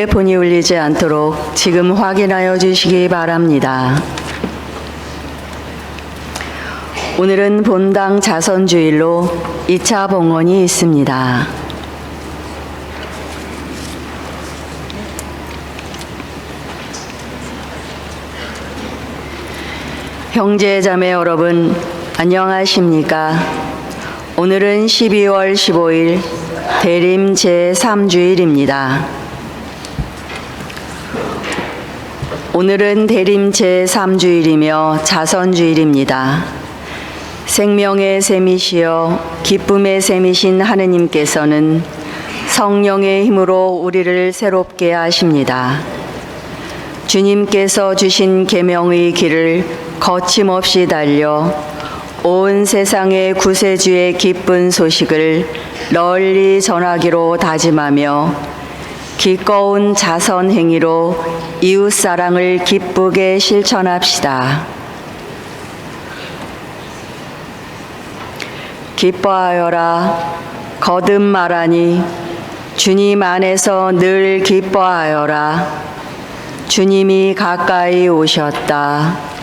폰이 울리지 않도록 지금 확인하여 주시기 바랍니다. 오늘은 본당 자선주일로 2차 봉헌이 있습니다. 형제 자매 여러분, 안녕하십니까? 오늘은 12월 15일 대림 제3주일입니다. 오늘은 대림 제3주일이며 자선주일입니다. 생명의 샘이시여 기쁨의 샘이신 하느님께서는 성령의 힘으로 우리를 새롭게 하십니다. 주님께서 주신 계명의 길을 거침없이 달려 온 세상의 구세주의 기쁜 소식을 널리 전하기로 다짐하며 기꺼운 자선 행위로 이웃 사랑을 기쁘게 실천합시다. 기뻐하여라. 거듭 말하니 주님 안에서 늘 기뻐하여라. 주님이 가까이 오셨다.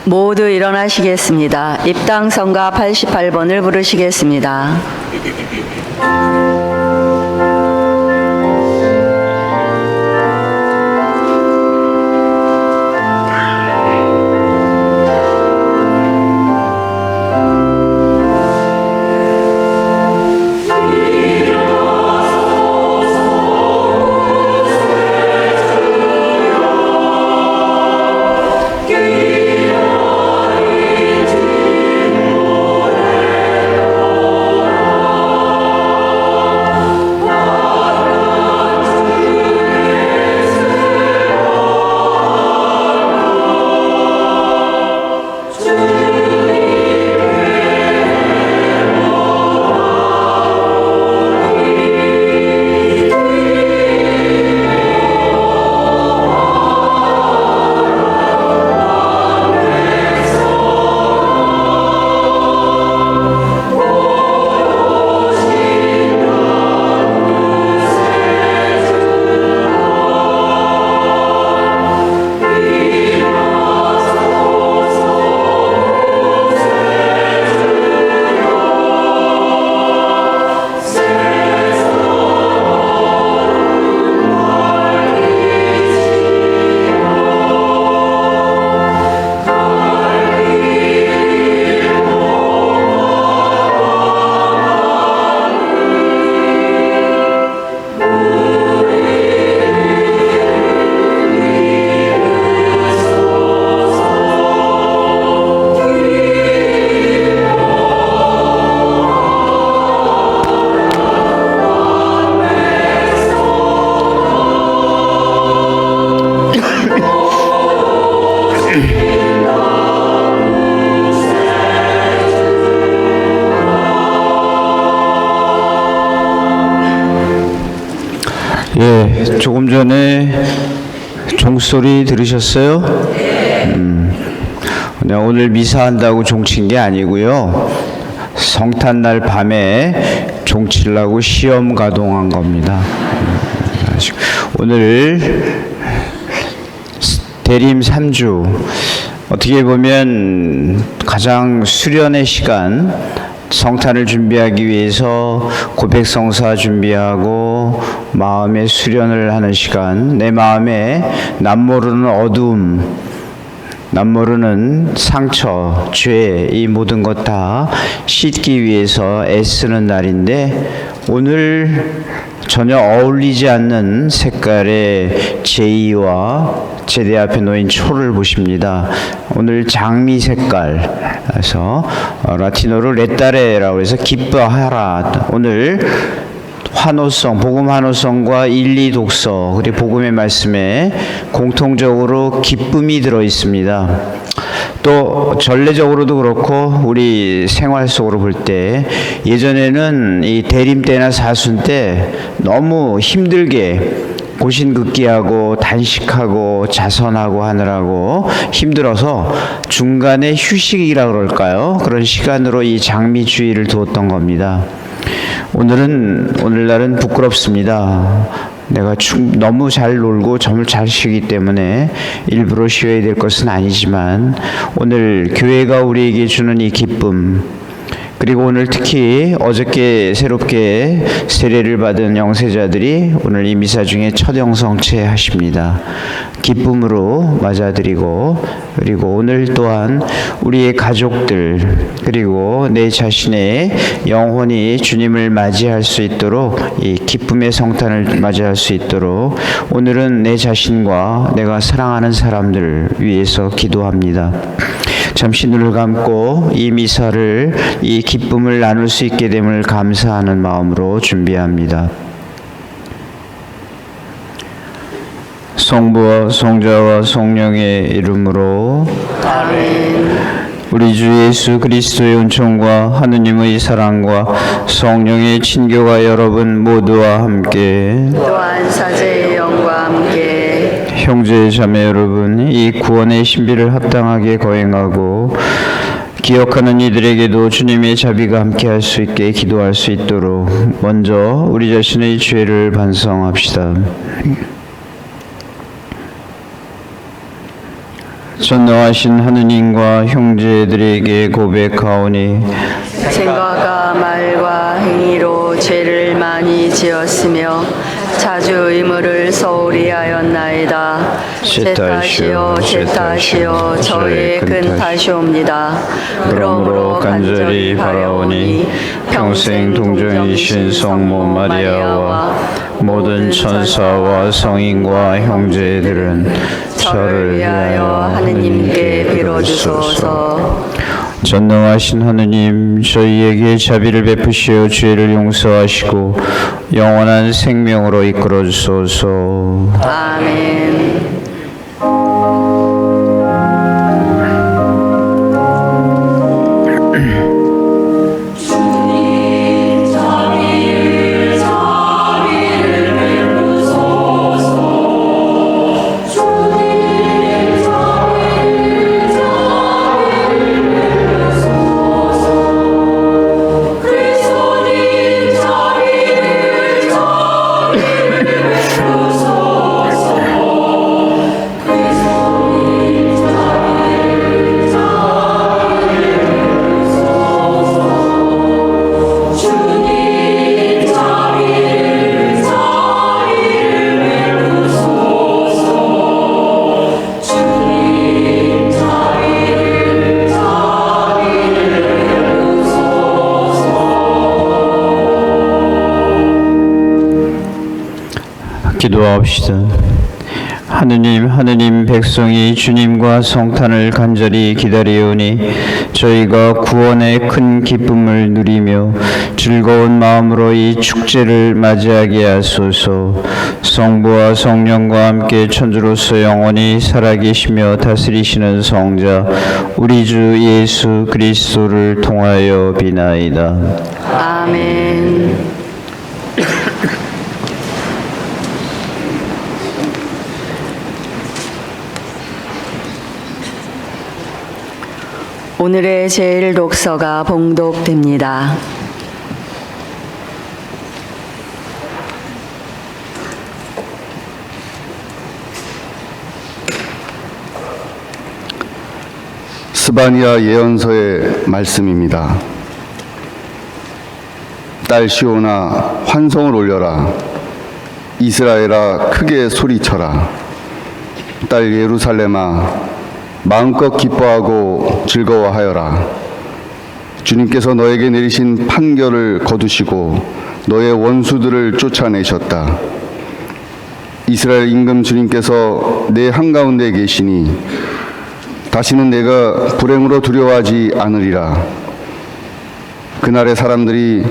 모두 일어나시겠습니다. 입당성가 88번을 부르시겠습니다. 예, 조금 전에 종소리 들으셨어요? 오늘 미사한다고 종친 게 아니고요. 성탄날 밤에 종치려고 시험 가동한 겁니다. 오늘 대림 3주, 어떻게 보면 가장 수련의 시간, 성탄을 준비하기 위해서 고백성사 준비하고 마음의 수련을 하는 시간, 내 마음에 남모르는 어두움, 남모르는 상처, 죄, 이 모든 것 다 씻기 위해서 애쓰는 날인데, 오늘 전혀 어울리지 않는 색깔의 제이와 제대 앞에 놓인 초를 보십니다. 오늘 장미 색깔, 그래서 라틴어로 레타레라고 해서 기뻐하라. 오늘 환호성, 복음 환호성과 1, 2 독서, 그리고 복음의 말씀에 공통적으로 기쁨이 들어 있습니다. 또 전례적으로도 그렇고 우리 생활 속으로 볼 때, 예전에는 이 대림 때나 사순 때 너무 힘들게 고신극기하고 단식하고 자선하고 하느라고 힘들어서 중간에 휴식이라 그럴까요? 그런 시간으로 이 장미주의를 두었던 겁니다. 오늘날은 부끄럽습니다. 내가 너무 잘 놀고 점을 잘 쉬기 때문에 일부러 쉬어야 될 것은 아니지만, 오늘 교회가 우리에게 주는 이 기쁨, 그리고 오늘 특히 어저께 새롭게 세례를 받은 영세자들이 오늘 이 미사 중에 첫 영성체 하십니다. 기쁨으로 맞아들이고, 그리고 오늘 또한 우리의 가족들, 그리고 내 자신의 영혼이 주님을 맞이할 수 있도록, 이 기쁨의 성탄을 맞이할 수 있도록 오늘은 내 자신과 내가 사랑하는 사람들 위해서 기도합니다. 잠시 눈을 감고 이 미사를, 이 기쁨을 나눌 수 있게 됨을 감사하는 마음으로 준비합니다. 성부와 성자와 성령의 이름으로 아멘. 우리 주 예수 그리스도의 은총과 하느님의 사랑과 성령의 친교가 여러분 모두와 함께, 또한 사제의 영과 함께, 형제 자매 여러분, 이 구원의 신비를 합당하게 거행하고 기억하는 이들에게도 주님의 자비가 함께할 수 있게 기도할 수 있도록 먼저 우리 자신의 죄를 반성합시다. 전능하신 하느님과 형제들에게 고백하오니 생각과 말과 행위로 죄를 많이 지었으며 자주 의무를 소홀히 하였나이다. 제 탓이요 저의 큰 탓이옵니다. 그러므로 간절히 바라오니 평생 동정이신 성모 마리아와 모든 천사와 성인과 형제들은 저를 위하여 하느님께 빌어주소서. 전능하신 하느님, 저희에게 자비를 베푸시어 죄를 용서하시고 영원한 생명으로 이끌어 주소서. 아멘. 기도합시다. 하느님 백성이 주님과 성탄을 간절히 기다리오니 저희가 구원의 큰 기쁨을 누리며 즐거운 마음으로 이 축제를 맞이하게 하소서. 성부와 성령과 함께 천주로서 영원히 살아계시며 다스리시는 성자 우리 주 예수 그리스도를 통하여 비나이다. 아멘. 오늘의 제일 독서가 봉독됩니다. 스바냐 예언서의 말씀입니다. 딸 시온아 환성을 올려라. 이스라엘아 크게 소리쳐라. 딸 예루살렘아 마음껏 기뻐하고 즐거워하여라. 주님께서 너에게 내리신 판결을 거두시고 너의 원수들을 쫓아내셨다. 이스라엘 임금 주님께서 내 한가운데 계시니 다시는 내가 불행으로 두려워하지 않으리라. 그날의 사람들이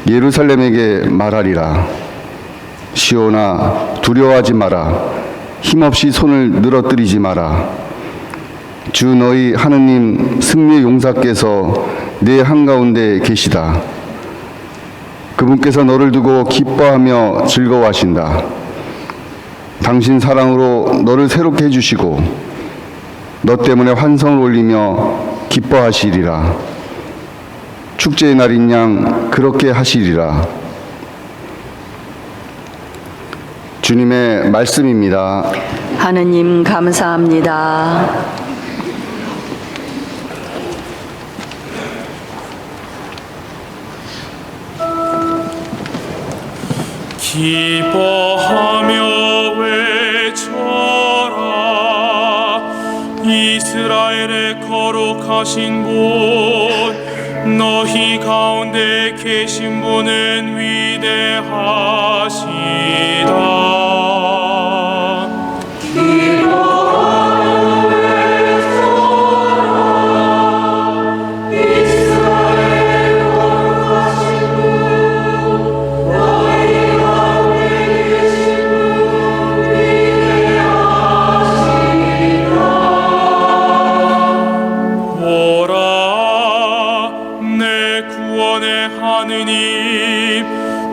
예루살렘에게 말하리라. 시온아 두려워하지 마라. 힘없이 손을 늘어뜨리지 마라. 주 너희 하느님 승리의 용사께서 내 한가운데 계시다. 그분께서 너를 두고 기뻐하며 즐거워하신다. 당신 사랑으로 너를 새롭게 해주시고 너 때문에 환성을 올리며 기뻐하시리라. 축제의 날인 양 그렇게 하시리라. 주님의 말씀입니다. 하느님 감사합니다. 기뻐하며 외쳐라. 이스라엘의 거룩하신 분 너희 가운데 계신 분은 위대하시다.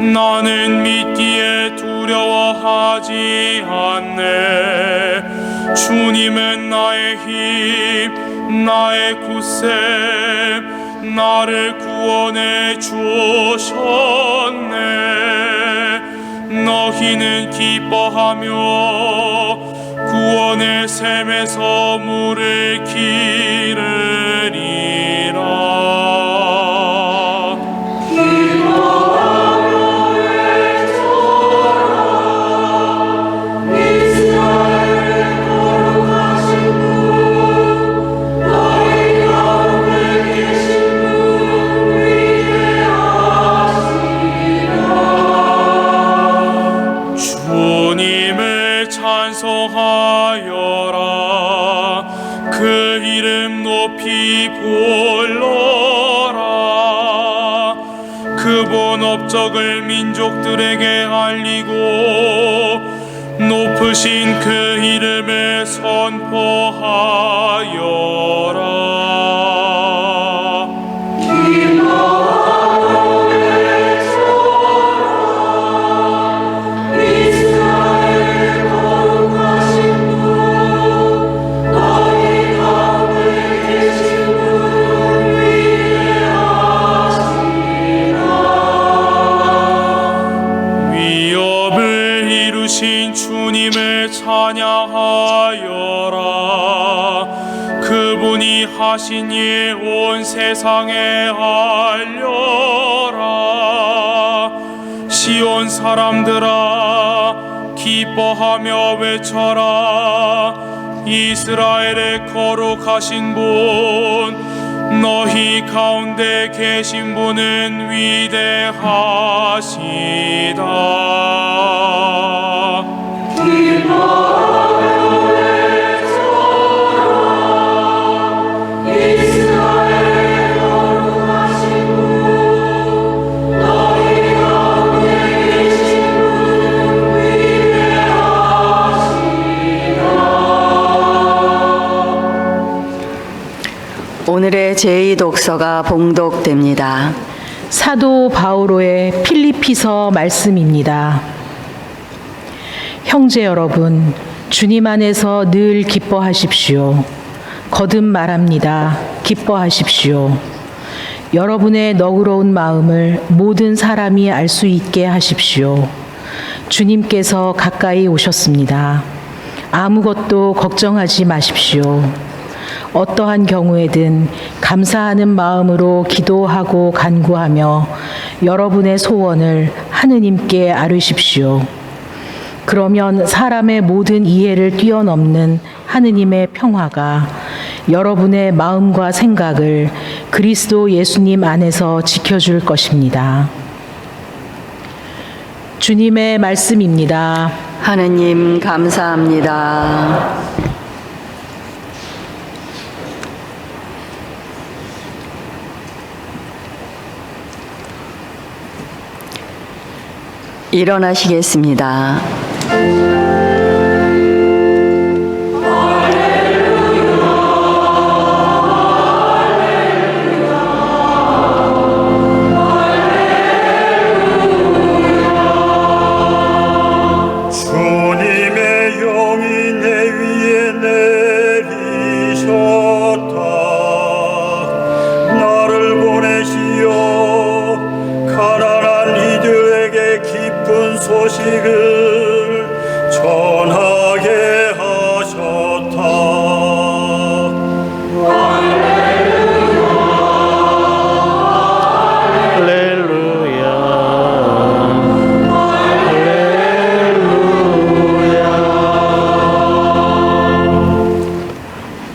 나는 미띠에 두려워하지 않네. 주님은 나의 힘, 나의 굳셈, 나를 구원해 주셨네. 너희는 기뻐하며 구원의 샘에서 물을 기르리라. 주님을 찬송하여라. 그 이름 높이 불러라. 그분 업적을 민족들에게 알리고 높으신 그 이름을 선포하여라. 위협을 이루신 주님을 찬양하여라. 그분이 하신 일 온 세상에 알려라. 시온 사람들아 기뻐하며 외쳐라. 이스라엘의 거룩하신 분, 너희 가운데 계신 분은 위대하시다. 오늘의 제2독서가 봉독됩니다. 사도 바오로의 필리피서 말씀입니다. 형제 여러분, 주님 안에서 늘 기뻐하십시오. 거듭 말합니다. 기뻐하십시오. 여러분의 너그러운 마음을 모든 사람이 알 수 있게 하십시오. 주님께서 가까이 오셨습니다. 아무것도 걱정하지 마십시오. 어떠한 경우에든 감사하는 마음으로 기도하고 간구하며 여러분의 소원을 하느님께 아뢰십시오. 그러면 사람의 모든 이해를 뛰어넘는 하느님의 평화가 여러분의 마음과 생각을 그리스도 예수님 안에서 지켜줄 것입니다. 주님의 말씀입니다. 하느님 감사합니다. 일어나시겠습니다. 주님의 영이 내 위에 내리셨다. 나를 보내시어 가난한 이들에게 기쁜 소식을 전하게 하셨다.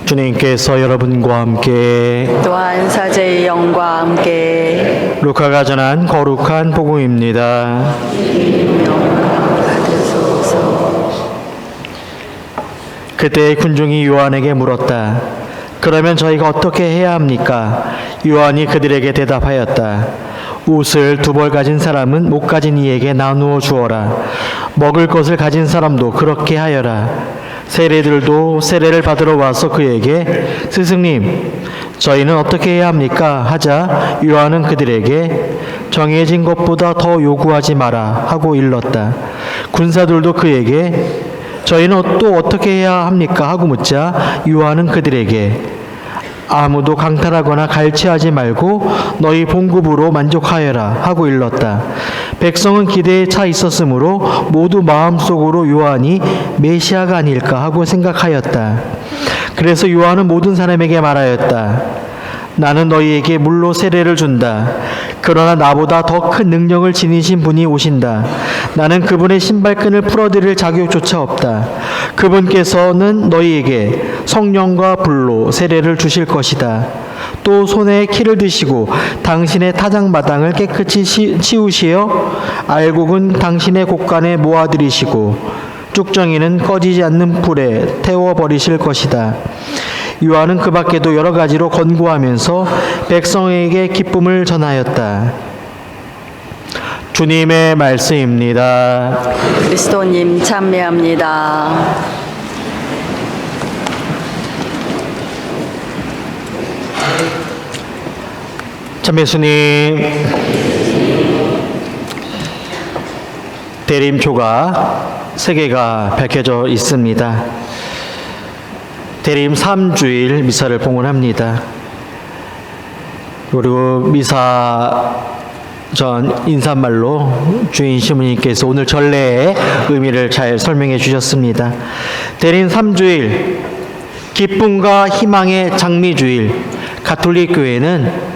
주님께서 여러분과 함께 또한 사제의 영과 함께 루카가 전한 거룩한 복음입니다. 그때 군중이 요한에게 물었다. 그러면 저희가 어떻게 해야 합니까? 요한이 그들에게 대답하였다. 옷을 2벌 가진 사람은 못 가진 이에게 나누어 주어라. 먹을 것을 가진 사람도 그렇게 하여라. 세례들도 세례를 받으러 와서 그에게 스승님, 저희는 어떻게 해야 합니까? 하자 요한은 그들에게 정해진 것보다 더 요구하지 마라 하고 일렀다. 군사들도 그에게 저희는 또 어떻게 해야 합니까? 하고 묻자 요한은 그들에게 아무도 강탈하거나 갈취하지 말고 너희 봉급으로 만족하여라 하고 일렀다. 백성은 기대에 차 있었으므로 모두 마음속으로 요한이 메시아가 아닐까 하고 생각하였다. 그래서 요한은 모든 사람에게 말하였다. 나는 너희에게 물로 세례를 준다. 그러나 나보다 더 큰 능력을 지니신 분이 오신다. 나는 그분의 신발끈을 풀어드릴 자격조차 없다. 그분께서는 너희에게 성령과 불로 세례를 주실 것이다. 또 손에 키를 드시고 당신의 타작마당을 깨끗이 치우시어 알곡은 당신의 곳간에 모아들이시고 쭉정이는 꺼지지 않는 불에 태워버리실 것이다. 요한은 그 밖에도 여러 가지로 권고하면서 백성에게 기쁨을 전하였다. 주님의 말씀입니다. 그리스도님 찬미합니다. 참 예수님, 대림초가 3개가 밝혀져 있습니다. 대림 3주일 미사를 봉헌합니다. 그리고 미사 전 인사말로 주인 시모님께서 오늘 전례의 의미를 잘 설명해 주셨습니다. 대림 3주일, 기쁨과 희망의 장미주일, 가톨릭 교회는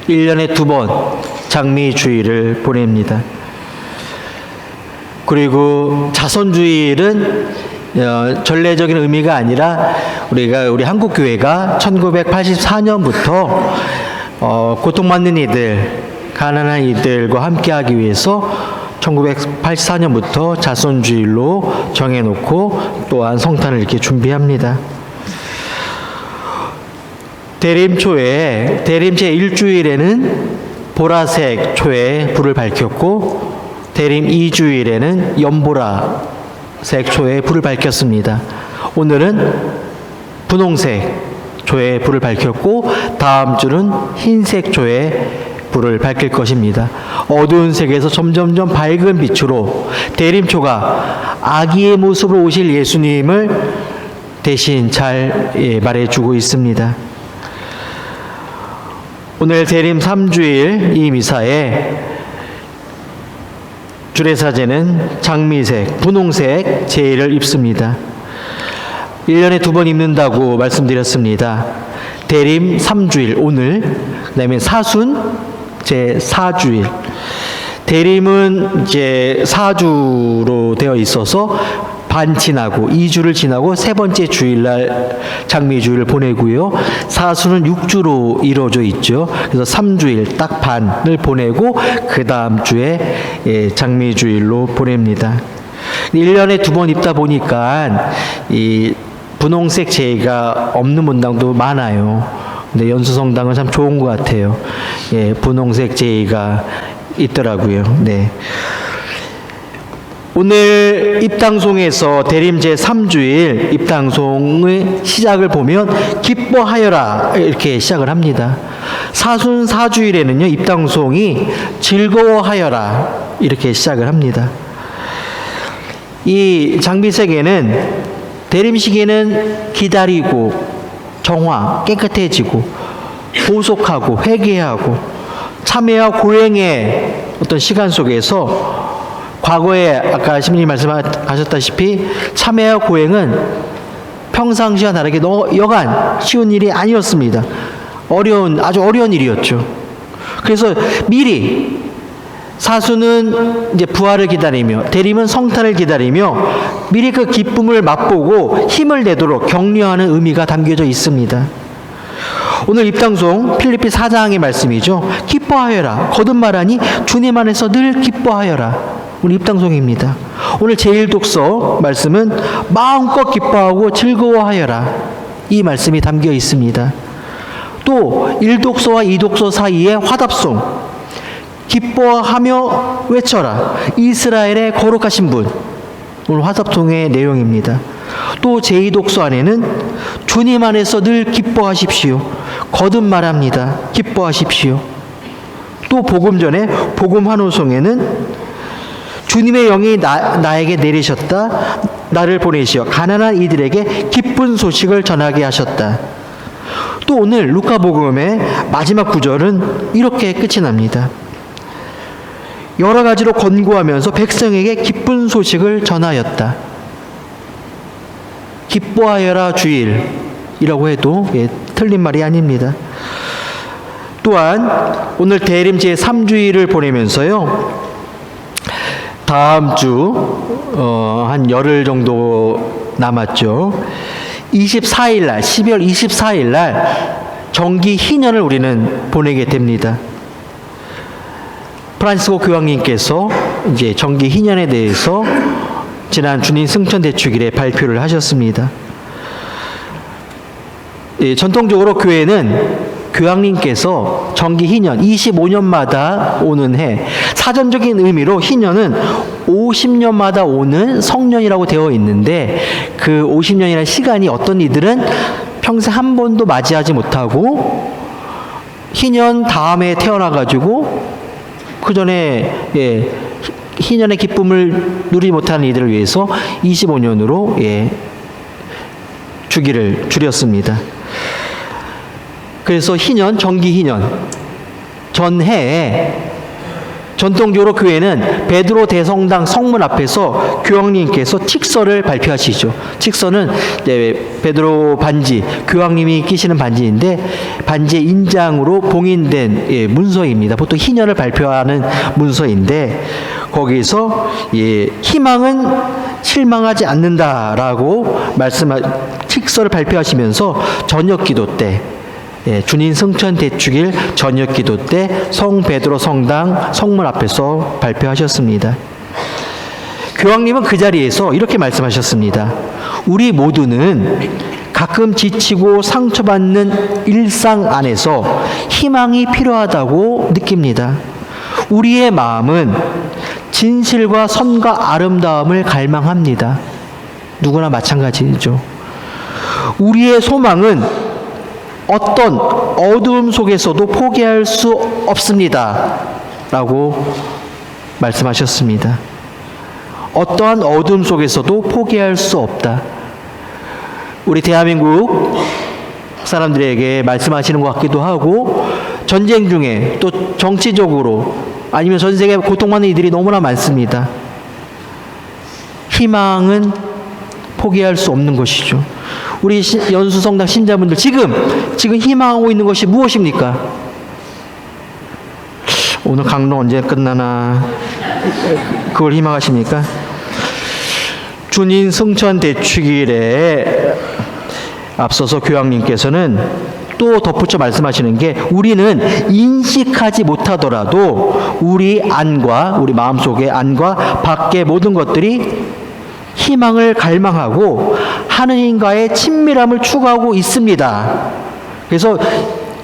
1년에 2번 장미주일을 보냅니다. 그리고 자선주일은 전례적인 의미가 아니라 우리 한국 교회가 1984년부터 고통받는 이들, 가난한 이들과 함께하기 위해서 1984년부터 자선주일로 정해놓고 또한 성탄을 이렇게 준비합니다. 대림초에 대림 제1주일에는 보라색 초에 불을 밝혔고 대림 2주일에는 연보라색 초에 불을 밝혔습니다. 오늘은 분홍색 초에 불을 밝혔고 다음 주는 흰색 초에 불을 밝힐 것입니다. 어두운 색에서 점점점 밝은 빛으로 대림초가 아기의 모습으로 오실 예수님을 대신 잘 말해주고 있습니다. 오늘 대림 3주일 이 미사에 주례사제는 장미색, 분홍색 제의를 입습니다. 1년에 2번 입는다고 말씀드렸습니다. 대림 3주일 오늘, 그 다음에 사순 제4주일. 대림은 이제 4주로 되어 있어서 반 지나고 2주를 지나고 3번째 주일날 장미주일을 보내고요. 사수는 6주로 이루어져 있죠. 그래서 3주일 딱 반을 보내고 그 다음 주에 장미주일로 보냅니다. 1년에 2번 입다 보니까 이 분홍색 제의가 없는 문당도 많아요. 근데 연수성당은 참 좋은 것 같아요. 분홍색 제의가 있더라고요. 네. 오늘 입당송에서 대림 제3주일 입당송의 시작을 보면 기뻐하여라 이렇게 시작을 합니다. 사순 4주일에는요 입당송이 즐거워하여라 이렇게 시작을 합니다. 이 장미색에는 대림식에는 기다리고 정화, 깨끗해지고 보속하고 회개하고 참회와 고행의 어떤 시간 속에서 과거에 아까 시민님 말씀하셨다시피 참회와 고행은 평상시와 다르게 여간 쉬운 일이 아니었습니다. 아주 어려운 일이었죠. 그래서 미리 사수는 이제 부활을 기다리며 대림은 성탄을 기다리며 미리 그 기쁨을 맛보고 힘을 내도록 격려하는 의미가 담겨져 있습니다. 오늘 입당송 필리피 4장의 말씀이죠. 기뻐하여라. 거듭 말하니 주님 안에서 늘 기뻐하여라. 오늘 입당송입니다. 오늘 제1독서 말씀은 마음껏 기뻐하고 즐거워하여라. 이 말씀이 담겨 있습니다. 또 1독서와 2독서 사이에 화답송 기뻐하며 외쳐라. 이스라엘의 거룩하신 분. 오늘 화답송의 내용입니다. 또 제2독서 안에는 주님 안에서 늘 기뻐하십시오. 거듭 말합니다. 기뻐하십시오. 또 복음 전에 복음 환호송에는 주님의 영이 나에게 내리셨다. 나를 보내시어 가난한 이들에게 기쁜 소식을 전하게 하셨다. 또 오늘 루카복음의 마지막 구절은 이렇게 끝이 납니다. 여러 가지로 권고하면서 백성에게 기쁜 소식을 전하였다. 기뻐하여라 주일이라고 해도 틀린 말이 아닙니다. 또한 오늘 대림 제3주일을 보내면서요, 다음 주 한 열흘 정도 남았죠. 24일 날, 12월 24일 날 정기 희년을 우리는 보내게 됩니다. 프란시스코 교황님께서 이제 정기 희년에 대해서 지난 주님 승천 대축일에 발표를 하셨습니다. 전통적으로 교회는 교황님께서 정기 희년 25년마다 오는 해, 사전적인 의미로 희년은 50년마다 오는 성년이라고 되어 있는데, 그 50년이라는 시간이 어떤 이들은 평생 한 번도 맞이하지 못하고 희년 다음에 태어나가지고 그 전에 희년의 기쁨을 누리지 못하는 이들을 위해서 25년으로 주기를 줄였습니다. 그래서 희년, 정기 희년 전해에 전통적으로 교회는 베드로 대성당 성문 앞에서 교황님께서 칙서를 발표하시죠. 칙서는 베드로 반지, 교황님이 끼시는 반지인데 반지의 인장으로 봉인된 문서입니다. 보통 희년을 발표하는 문서인데 거기서 희망은 실망하지 않는다라고 칙서를 발표하시면서 저녁기도 때, 주님 승천 대축일 저녁기도 때 성베드로 성당 성문 앞에서 발표하셨습니다. 교황님은 그 자리에서 이렇게 말씀하셨습니다. 우리 모두는 가끔 지치고 상처받는 일상 안에서 희망이 필요하다고 느낍니다. 우리의 마음은 진실과 선과 아름다움을 갈망합니다. 누구나 마찬가지죠. 우리의 소망은 어떤 어두움 속에서도 포기할 수 없습니다. 라고 말씀하셨습니다. 어떠한 어두움 속에서도 포기할 수 없다. 우리 대한민국 사람들에게 말씀하시는 것 같기도 하고, 전쟁 중에 또 정치적으로 아니면 전 세계에 고통받는 이들이 너무나 많습니다. 희망은 포기할 수 없는 것이죠. 우리 연수성당 신자분들 지금 희망하고 있는 것이 무엇입니까? 오늘 강론 언제 끝나나, 그걸 희망하십니까? 주님 승천 대축일에 앞서서 교황님께서는 또 덧붙여 말씀하시는 게, 우리는 인식하지 못하더라도 우리 안과, 우리 마음속의 안과 밖의 모든 것들이 희망을 갈망하고 하느님과의 친밀함을 추구하고 있습니다. 그래서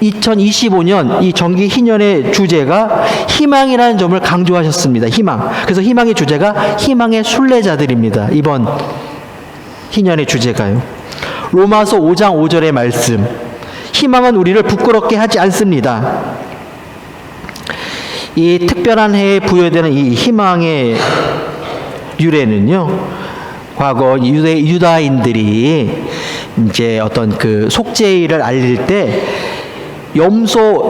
2025년 이 정기 희년의 주제가 희망이라는 점을 강조하셨습니다. 희망. 그래서 희망의 주제가 희망의 순례자들입니다. 이번 희년의 주제가요. 로마서 5장 5절의 말씀. 희망은 우리를 부끄럽게 하지 않습니다. 이 특별한 해에 부여되는 이 희망의 유래는요, 과거 유다인들이 이제 어떤 그 속죄일을 알릴 때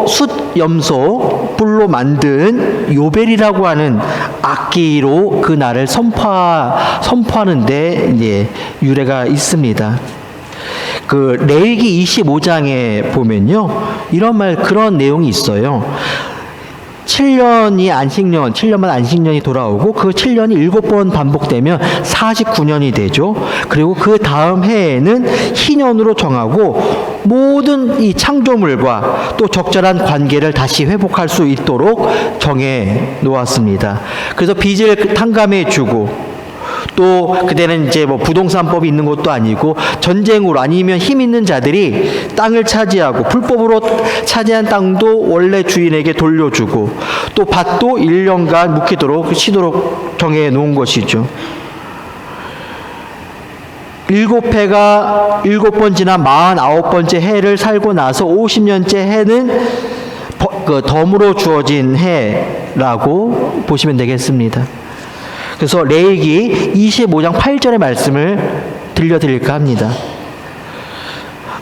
숫염소 뿔로 만든 요벨이라고 하는 악기로 그 날을 선포하는데 이제 유래가 있습니다. 그 레위기 25장에 보면요, 그런 내용이 있어요. 7년이 안식년, 7년만 안식년이 돌아오고 그 7년이 7번 반복되면 49년이 되죠. 그리고 그 다음 해에는 희년으로 정하고 모든 이 창조물과 또 적절한 관계를 다시 회복할 수 있도록 정해 놓았습니다. 그래서 빚을 탕감해 주고, 또 그때는 이제 뭐 부동산법이 있는 것도 아니고 전쟁으로 아니면 힘 있는 자들이 땅을 차지하고 불법으로 차지한 땅도 원래 주인에게 돌려주고, 또 밭도 1년간 묵히도록 쉬도록 정해 놓은 것이죠. 7해가 7번 지나 49번째 해를 살고 나서 50년째 해는 덤으로 주어진 해라고 보시면 되겠습니다. 그래서 레위기 25장 8절의 말씀을 들려드릴까 합니다.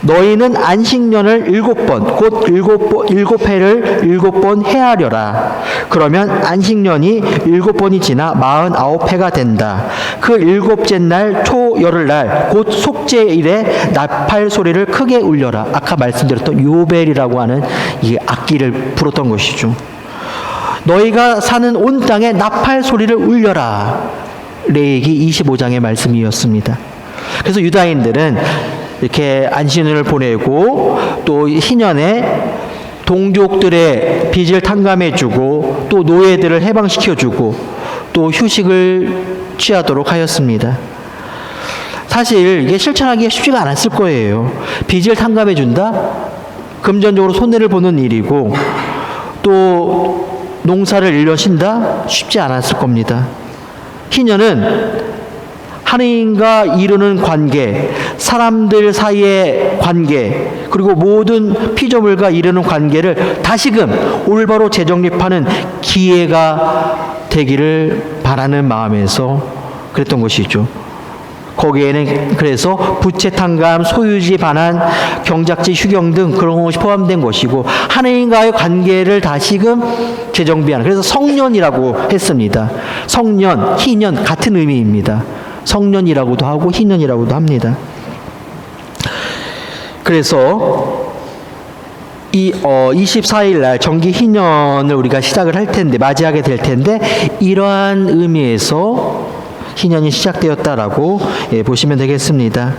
너희는 안식년을 7번 곧 7회를 7번 해하려라. 그러면 안식년이 7번이 지나 49회가 된다. 그 7째 날 초열흘날 곧 속죄일에 나팔 소리를 크게 울려라. 아까 말씀드렸던 요벨이라고 하는 이 악기를 불었던 것이죠. 너희가 사는 온 땅에 나팔 소리를 울려라. 레위기 25장의 말씀이었습니다. 그래서 유다인들은 이렇게 안식년을 보내고 또 희년에 동족들의 빚을 탕감해주고 또 노예들을 해방시켜주고 또 휴식을 취하도록 하였습니다. 사실 이게 실천하기가 쉽지가 않았을 거예요. 빚을 탕감해준다? 금전적으로 손해를 보는 일이고 또 농사를 1년 쉰다? 쉽지 않았을 겁니다. 희년은 하나님과 이루는 관계, 사람들 사이의 관계, 그리고 모든 피조물과 이루는 관계를 다시금 올바로 재정립하는 기회가 되기를 바라는 마음에서 그랬던 것이죠. 거기에는 그래서 부채 탕감, 소유지 반환, 경작지 휴경 등 그런 것이 포함된 것이고 하나님과의 관계를 다시금 재정비하는, 그래서 성년이라고 했습니다. 성년, 희년 같은 의미입니다. 성년이라고도 하고 희년이라고도 합니다. 그래서 이 24일 날 정기 희년을 우리가 시작을 할 텐데, 맞이하게 될 텐데, 이러한 의미에서 희년이 시작되었다라고 보시면 되겠습니다.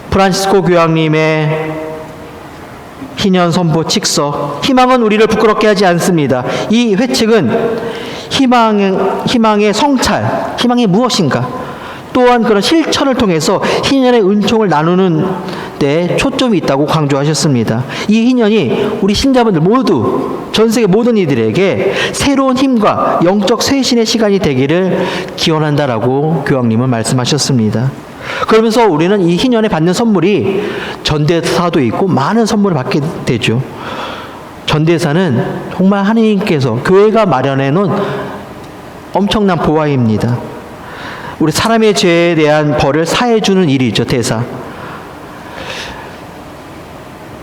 프란시스코 교황님의 희년 선포 칙서, 희망은 우리를 부끄럽게 하지 않습니다. 이 회칙은 희망의 성찰, 희망이 무엇인가, 또한 그런 실천을 통해서 희년의 은총을 나누는 데 초점이 있다고 강조하셨습니다. 이 희년이 우리 신자분들 모두, 전 세계 모든 이들에게 새로운 힘과 영적 쇄신의 시간이 되기를 기원한다라고 교황님은 말씀하셨습니다. 그러면서 우리는 이 희년에 받는 선물이 전대사도 있고 많은 선물을 받게 되죠. 전대사는 정말 하나님께서 교회가 마련해 놓은 엄청난 보화입니다. 우리 사람의 죄에 대한 벌을 사해주는 일이죠, 대사.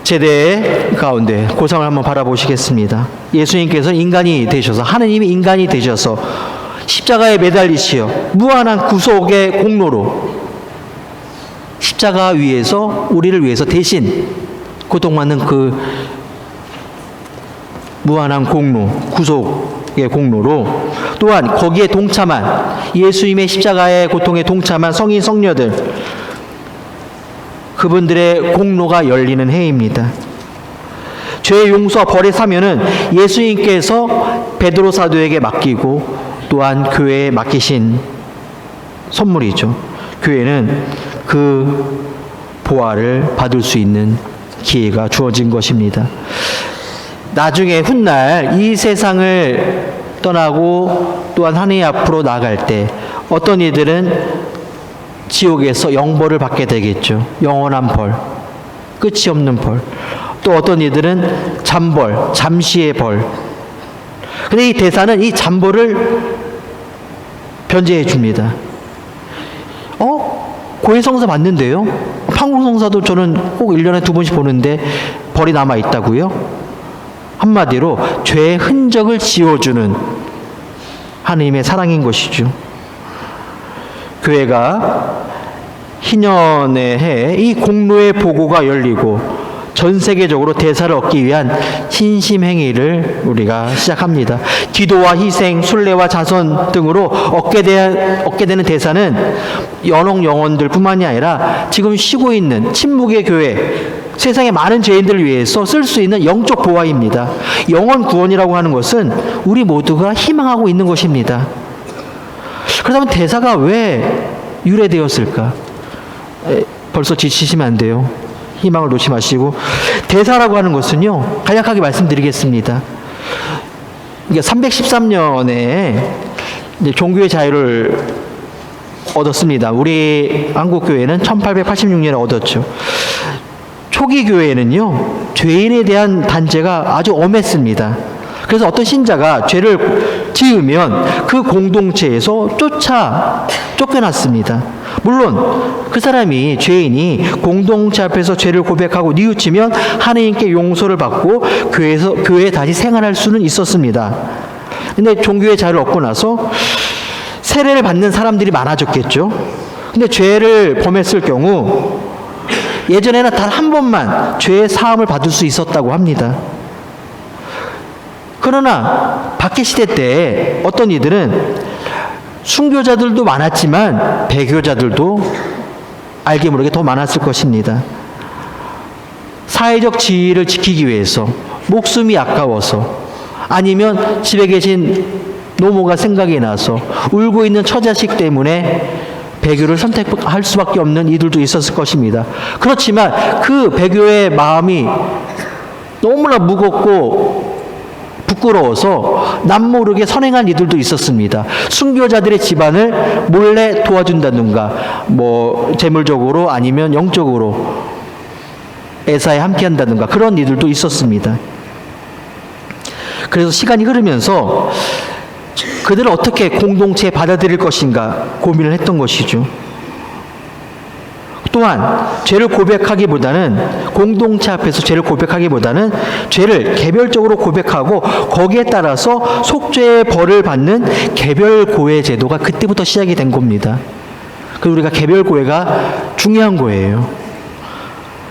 제대 가운데 고성을 한번 바라보시겠습니다. 예수님께서 인간이 되셔서, 하느님이 인간이 되셔서 십자가에 매달리시어 무한한 구속의 공로로 십자가 위에서 우리를 위해서 대신 고통받는 그 무한한 공로, 구속의 공로로, 또한 거기에 동참한 예수님의 십자가의 고통에 동참한 성인 성녀들, 그분들의 공로가 열리는 해입니다. 죄의 용서와 벌의 사면은 예수님께서 베드로 사도에게 맡기고 또한 교회에 맡기신 선물이죠. 교회는 그 보화를 받을 수 있는 기회가 주어진 것입니다. 나중에 훗날 이 세상을 떠나고 또한 하나님 앞으로 나아갈 때 어떤 이들은 지옥에서 영벌을 받게 되겠죠. 영원한 벌, 끝이 없는 벌. 또 어떤 이들은 잠벌, 잠시의 벌. 근데 이 대사는 이 잠벌을 변제해 줍니다. 고해성사 맞는데요? 판공성사도 저는 꼭 1년에 2번씩 보는데 벌이 남아 있다고요? 한마디로 죄의 흔적을 지워주는 하나님의 사랑인 것이죠. 교회가 희년의 해 이 공로의 보고가 열리고 전 세계적으로 대사를 얻기 위한 신심 행위를 우리가 시작합니다. 기도와 희생, 순례와 자선 등으로 얻게 되는 대사는 연옥 영혼들뿐만이 아니라 지금 쉬고 있는 침묵의 교회, 세상의 많은 죄인들을 위해서 쓸 수 있는 영적 보화입니다. 영혼 구원이라고 하는 것은 우리 모두가 희망하고 있는 것입니다. 그렇다면 대사가 왜 유래되었을까? 벌써 지치시면 안 돼요. 희망을 놓지 마시고, 대사라고 하는 것은요, 간략하게 말씀드리겠습니다. 313년에 종교의 자유를 얻었습니다. 우리 한국교회는 1886년에 얻었죠. 초기 교회는요, 죄인에 대한 단죄가 아주 엄했습니다. 그래서 어떤 신자가 죄를 지으면 그 공동체에서 쫓겨났습니다. 물론 그 사람이 죄인이 공동체 앞에서 죄를 고백하고 뉘우치면 하나님께 용서를 받고 교회에 다시 생활할 수는 있었습니다. 근데 종교의 자유를 얻고 나서 세례를 받는 사람들이 많아졌겠죠. 근데 죄를 범했을 경우 예전에는 단 한 번만 죄의 사함을 받을 수 있었다고 합니다. 그러나 박해 시대 때 어떤 이들은 순교자들도 많았지만 배교자들도 알게 모르게 더 많았을 것입니다. 사회적 지위를 지키기 위해서, 목숨이 아까워서, 아니면 집에 계신 노모가 생각이 나서 울고 있는 처자식 때문에 배교를 선택할 수밖에 없는 이들도 있었을 것입니다. 그렇지만 그 배교의 마음이 너무나 무겁고 부끄러워서 남모르게 선행한 이들도 있었습니다. 순교자들의 집안을 몰래 도와준다든가, 재물적으로 아니면 영적으로 애사에 함께한다든가 그런 이들도 있었습니다. 그래서 시간이 흐르면서 그들은 어떻게 공동체에 받아들일 것인가 고민을 했던 것이죠. 또한 죄를 고백하기보다는, 공동체 앞에서 죄를 고백하기보다는 죄를 개별적으로 고백하고 거기에 따라서 속죄의 벌을 받는 개별고해 제도가 그때부터 시작이 된 겁니다. 그리고 우리가 개별고해가 중요한 거예요.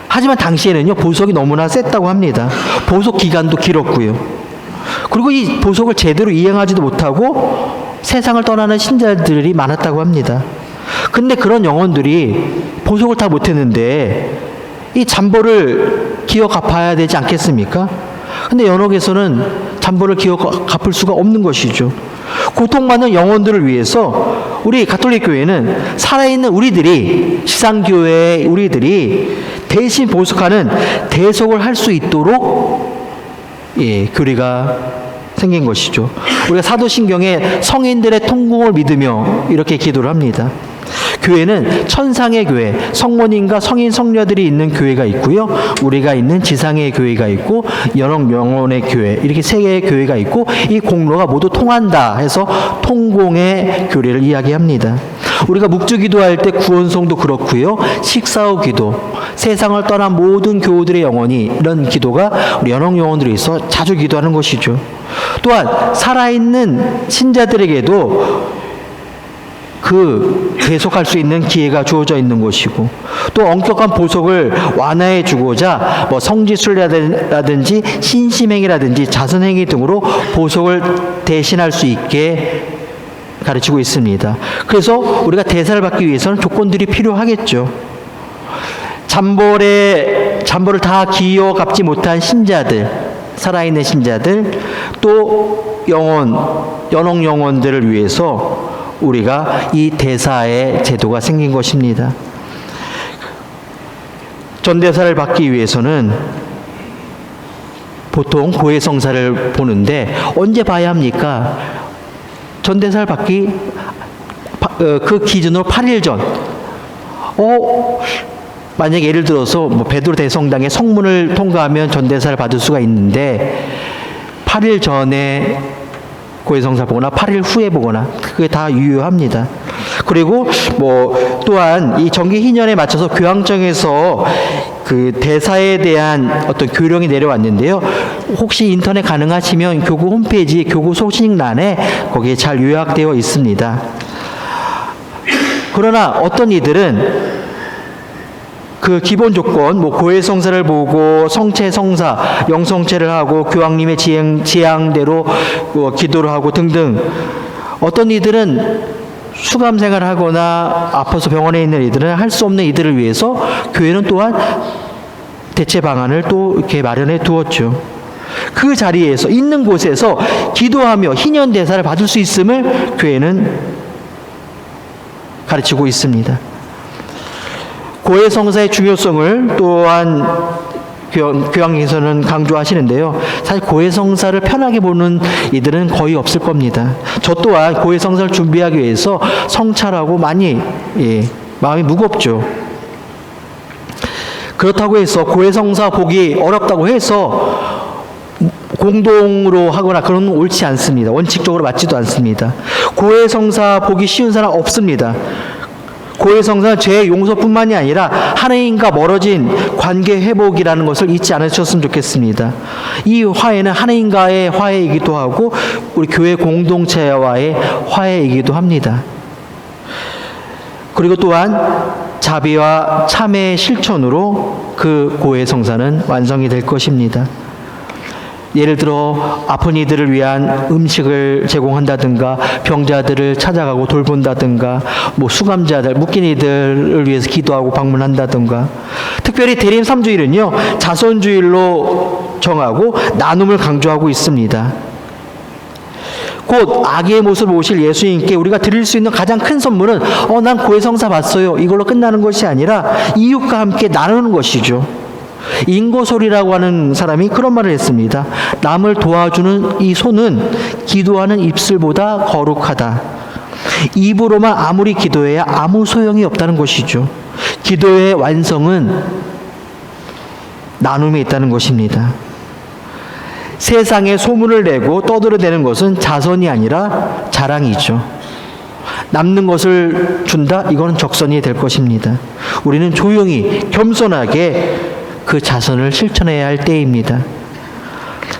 하지만 당시에는요, 보석이 너무나 셌다고 합니다. 보석 기간도 길었고요. 그리고 이 보석을 제대로 이행하지도 못하고 세상을 떠나는 신자들이 많았다고 합니다. 근데 그런 영혼들이 보석을 다 못했는데 이 잠벌을 기어 갚아야 되지 않겠습니까? 근데 연옥에서는 잠벌을 기어 갚을 수가 없는 것이죠. 고통받는 영혼들을 위해서 우리 가톨릭 교회는 살아있는 우리들이, 지상교회의 우리들이 대신 보석하는 대속을 할 수 있도록 교리가 생긴 것이죠. 우리가 사도신경에 성인들의 통공을 믿으며 이렇게 기도를 합니다. 교회는 천상의 교회, 성모님과 성인 성녀들이 있는 교회가 있고요, 우리가 있는 지상의 교회가 있고 연옥 영혼의 교회, 이렇게 세 개의 교회가 있고 이 공로가 모두 통한다 해서 통공의 교리를 이야기합니다. 우리가 묵주기도할 때 구원송도 그렇고요, 식사 후 기도, 세상을 떠난 모든 교우들의 영혼이, 이런 기도가 우리 연옥 영혼들이 있어 자주 기도하는 것이죠. 또한 살아있는 신자들에게도 대속할 수 있는 기회가 주어져 있는 것이고, 또 엄격한 보석을 완화해 주고자 성지순례라든지 신심행위라든지 자선행위 등으로 보석을 대신할 수 있게 가르치고 있습니다. 그래서 우리가 대사를 받기 위해서는 조건들이 필요하겠죠. 잠벌을 다 기어 갚지 못한 신자들, 살아있는 신자들, 또 연옥 영혼들을 위해서 우리가 이 대사의 제도가 생긴 것입니다. 전대사를 받기 위해서는 보통 고해성사를 보는데 언제 봐야 합니까? 전대사를 받기 그 기준으로 8일 전. 만약에 예를 들어서 베드로 대성당의 성문을 통과하면 전대사를 받을 수가 있는데 8일 전에 고해성사 보거나 8일 후에 보거나 그게 다 유효합니다. 그리고 또한 이 정기 희년에 맞춰서 교황청에서 그 대사에 대한 어떤 교령이 내려왔는데요. 혹시 인터넷 가능하시면 교구 홈페이지 교구 소식란에 거기에 잘 요약되어 있습니다. 그러나 어떤 이들은 그 기본 조건, 고해성사를 보고 성체 성사, 영성체를 하고 교황님의 지향대로 기도를 하고 등등, 어떤 이들은 수감 생활을 하거나 아파서 병원에 있는 이들은 할 수 없는 이들을 위해서 교회는 또한 대체 방안을 또 이렇게 마련해 두었죠. 그 자리에서 있는 곳에서 기도하며 희년 대사를 받을 수 있음을 교회는 가르치고 있습니다. 고해성사의 중요성을 또한 교황께서는 강조하시는데요. 사실 고해성사를 편하게 보는 이들은 거의 없을 겁니다. 저 또한 고해성사를 준비하기 위해서 성찰하고 많이 마음이 무겁죠. 그렇다고 해서 고해성사 보기 어렵다고 해서 공동으로 하거나 그런 건 옳지 않습니다. 원칙적으로 맞지도 않습니다. 고해성사 보기 쉬운 사람 없습니다. 고해 성사는 죄의 용서뿐만이 아니라 하나님과 멀어진 관계 회복이라는 것을 잊지 않으셨으면 좋겠습니다. 이 화해는 하나님과의 화해이기도 하고 우리 교회 공동체와의 화해이기도 합니다. 그리고 또한 자비와 참회의 실천으로 그 고해 성사는 완성이 될 것입니다. 예를 들어 아픈 이들을 위한 음식을 제공한다든가, 병자들을 찾아가고 돌본다든가, 수감자들, 묶인 이들을 위해서 기도하고 방문한다든가. 특별히 대림 3주일은요 자선주일로 정하고 나눔을 강조하고 있습니다. 곧 아기의 모습을 보실 예수님께 우리가 드릴 수 있는 가장 큰 선물은 난 고해 성사 봤어요, 이걸로 끝나는 것이 아니라 이웃과 함께 나누는 것이죠. 인고솔이라고 하는 사람이 그런 말을 했습니다. 남을 도와주는 이 손은 기도하는 입술보다 거룩하다. 입으로만 아무리 기도해야 아무 소용이 없다는 것이죠. 기도의 완성은 나눔에 있다는 것입니다. 세상에 소문을 내고 떠들어대는 것은 자선이 아니라 자랑이죠. 남는 것을 준다? 이거는 적선이 될 것입니다. 우리는 조용히 겸손하게 그 자선을 실천해야 할 때입니다.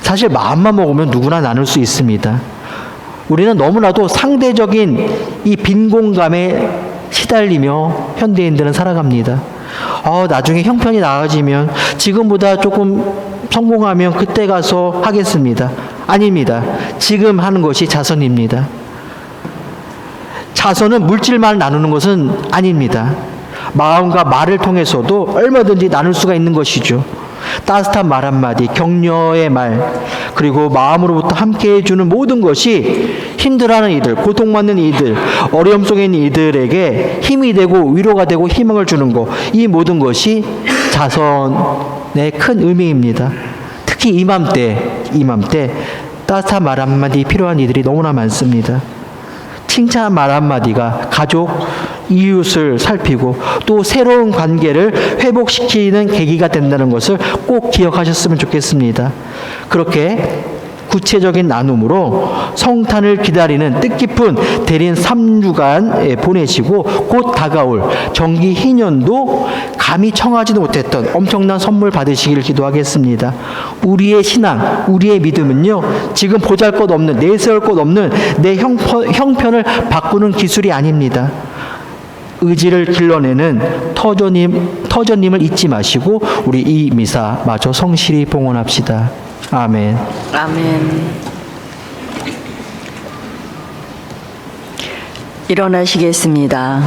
사실 마음만 먹으면 누구나 나눌 수 있습니다. 우리는 너무나도 상대적인 이 빈곤감에 시달리며 현대인들은 살아갑니다. 나중에 형편이 나아지면, 지금보다 조금 성공하면 그때 가서 하겠습니다. 아닙니다. 지금 하는 것이 자선입니다. 자선은 물질만 나누는 것은 아닙니다. 마음과 말을 통해서도 얼마든지 나눌 수가 있는 것이죠. 따뜻한 말 한마디, 격려의 말, 그리고 마음으로부터 함께 해주는 모든 것이 힘들어하는 이들, 고통받는 이들, 어려움 속에 있는 이들에게 힘이 되고 위로가 되고 희망을 주는 것, 이 모든 것이 자선의 큰 의미입니다. 특히 이맘때 따뜻한 말 한마디 필요한 이들이 너무나 많습니다. 칭찬 말 한마디가 가족, 이웃을 살피고 또 새로운 관계를 회복시키는 계기가 된다는 것을 꼭 기억하셨으면 좋겠습니다. 그렇게 구체적인 나눔으로 성탄을 기다리는 뜻깊은 대린 3주간 보내시고 곧 다가올 정기 희년도 감히 청하지도 못했던 엄청난 선물 받으시기를 기도하겠습니다. 우리의 신앙, 우리의 믿음은요, 지금 보잘것없는, 내세울 것 없는 내 형편을 바꾸는 기술이 아닙니다. 의지를 길러내는 터전님을 잊지 마시고 우리 이 미사 마저 성실히 봉헌합시다. 아멘. 아멘. 일어나시겠습니다.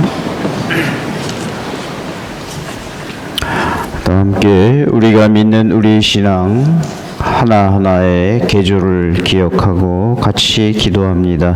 또 함께 우리가 믿는 우리 신앙 하나하나의 계조를 기억하고 같이 기도합니다.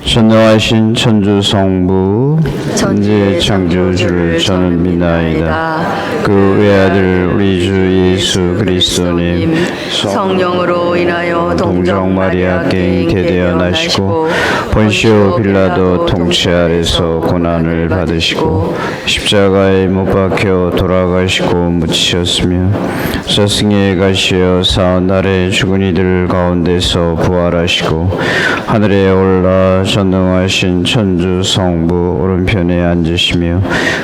전능하신 천주 성부 천지의 창조주를 저는 믿나이다. 그 외아들 우리 주 예수 그리스도님 성령으로 인하여 동정 마리아께 잉태되어 나시고 본시오 빌라도 통치 아래서 고난을 받으시고 십자가에 못 박혀 돌아가시고 묻히셨으며 저승에 가시어 사흘날에 죽은 이들 가운데서 부활하시고 하늘에 올라 전능하신 천주 성부 오른편에 앉으시며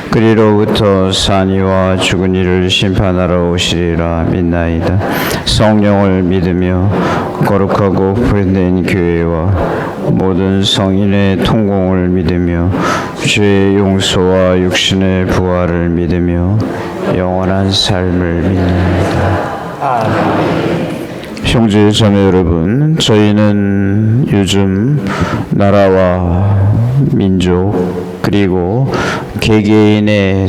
그리로부터 산이와 죽은 이를 심판하러 오시리라 믿나이다. 성령을 믿으며 거룩하고 보존된 교회와 모든 성인의 통공을 믿으며 죄의 용서와 육신의 부활을 믿으며 영원한 삶을 믿나이다. 형제 자매 여러분, 저희는 요즘 나라와 민족 그리고 개개인의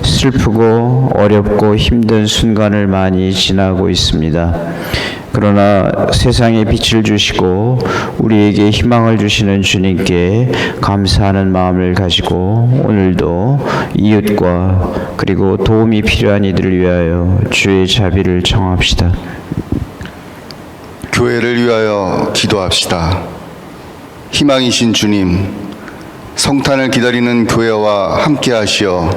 슬프고 어렵고 힘든 순간을 많이 지나고 있습니다. 그러나 세상에 빛을 주시고 우리에게 희망을 주시는 주님께 감사하는 마음을 가지고 오늘도 이웃과 그리고 도움이 필요한 이들을 위하여 주의 자비를 청합시다. 교회를 위하여 기도합시다. 희망이신 주님, 성탄을 기다리는 교회와 함께 하시어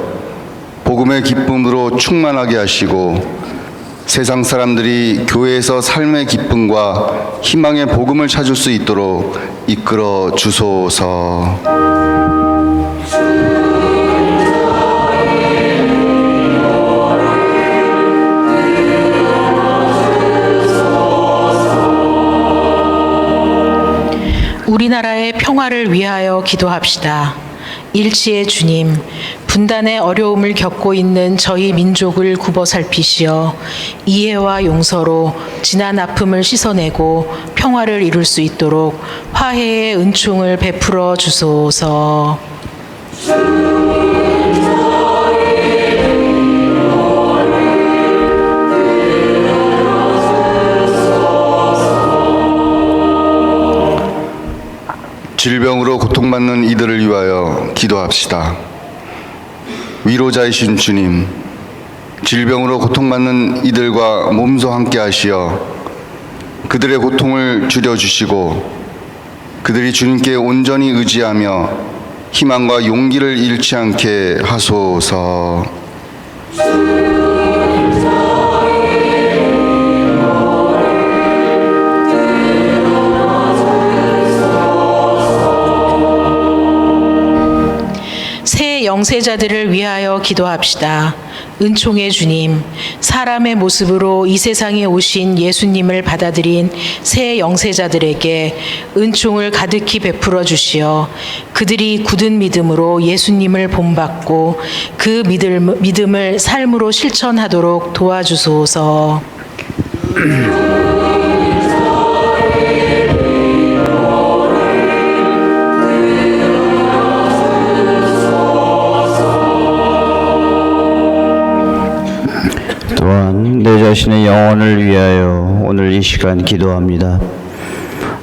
복음의 기쁨으로 충만하게 하시고 세상 사람들이 교회에서 삶의 기쁨과 희망의 복음을 찾을 수 있도록 이끌어 주소서. 우리나라의 평화를 위하여 기도합시다. 일치의 주님, 분단의 어려움을 겪고 있는 저희 민족을 굽어 살피시어 이해와 용서로 지난 아픔을 씻어내고 평화를 이룰 수 있도록 화해의 은총을 베풀어 주소서. 질병으로 고통받는 이들을 위하여 기도합시다. 위로자이신 주님, 질병으로 고통받는 이들과 몸소 함께 하시어 그들의 고통을 줄여주시고 그들이 주님께 온전히 의지하며 희망과 용기를 잃지 않게 하소서. 새 영세자들을 위하여 기도합시다. 은총의 주님, 사람의 모습으로 이 세상에 오신 예수님을 받아들인 새 영세자들에게 은총을 가득히 베풀어 주시어 그들이 굳은 믿음으로 예수님을 본받고 그 믿음을 삶으로 실천하도록 도와주소서. 또한 내 자신의 영혼을 위하여 오늘 이 시간 기도합니다.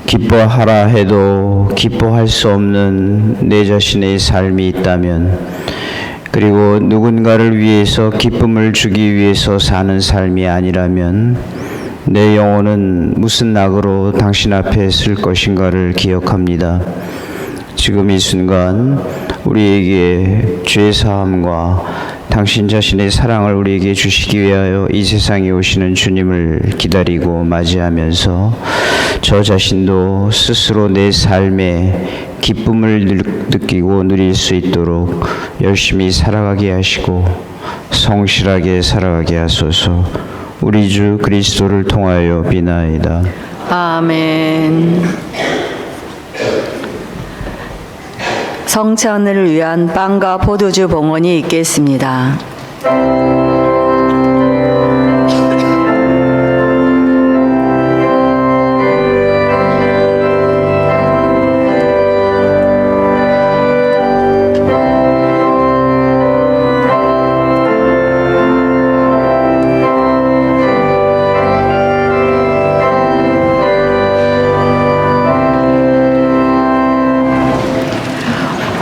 기뻐하라 해도 기뻐할 수 없는 내 자신의 삶이 있다면, 그리고 누군가를 위해서 기쁨을 주기 위해서 사는 삶이 아니라면 내 영혼은 무슨 낙으로 당신 앞에 쓸 것인가를 기억합니다. 지금 이 순간 우리에게 죄 사함과 당신 자신의 사랑을 우리에게 주시기 위하여 이 세상에 오시는 주님을 기다리고 맞이하면서 저 자신도 스스로 내 삶에 기쁨을 느끼고 누릴 수 있도록 열심히 살아가게 하시고 성실하게 살아가게 하소서. 우리 주 그리스도를 통하여 비나이다. 아멘. 성찬을 위한 빵과 포도주 봉헌이 있겠습니다.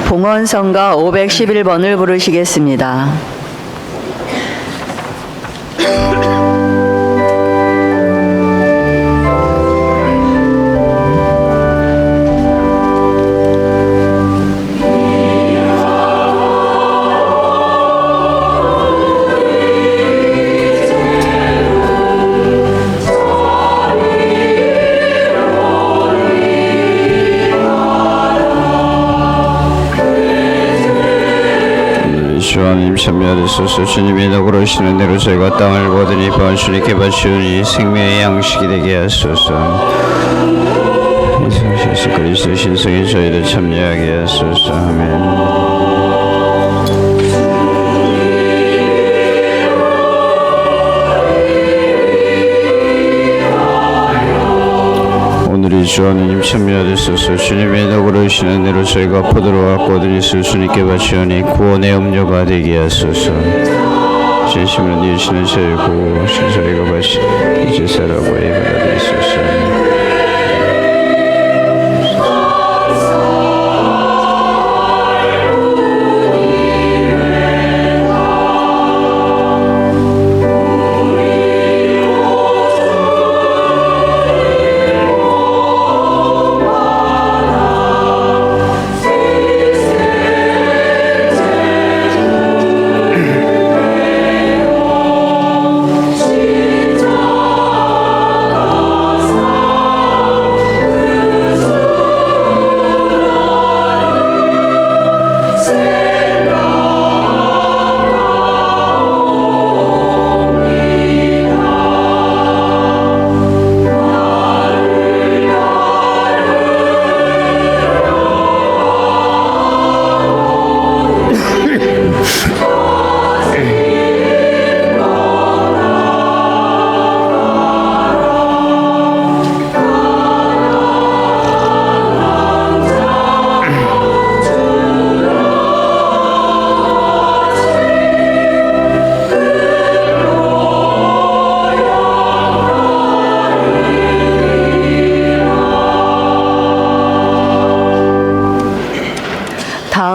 봉헌성가 511번을 부르시겠습니다. 주님 참여하소서. 주님이 너그러시는 대로 저희가 땅을 모든 이번 주님께 바치오니 생명의 양식이 되게 하소서. 예수 그리스도 신성에 저희를 참여하게 하소서. 아멘. 오늘이 주 하나님 참여하소서. 주님의 너그러시는 대로 저희가 포도로와 꽃을 있을 주님께 바치오니 구원의 음료가 되게 하소서. 진심으로 니으시는 저희고 저희가 바치 이제 살아고 받아들이소서.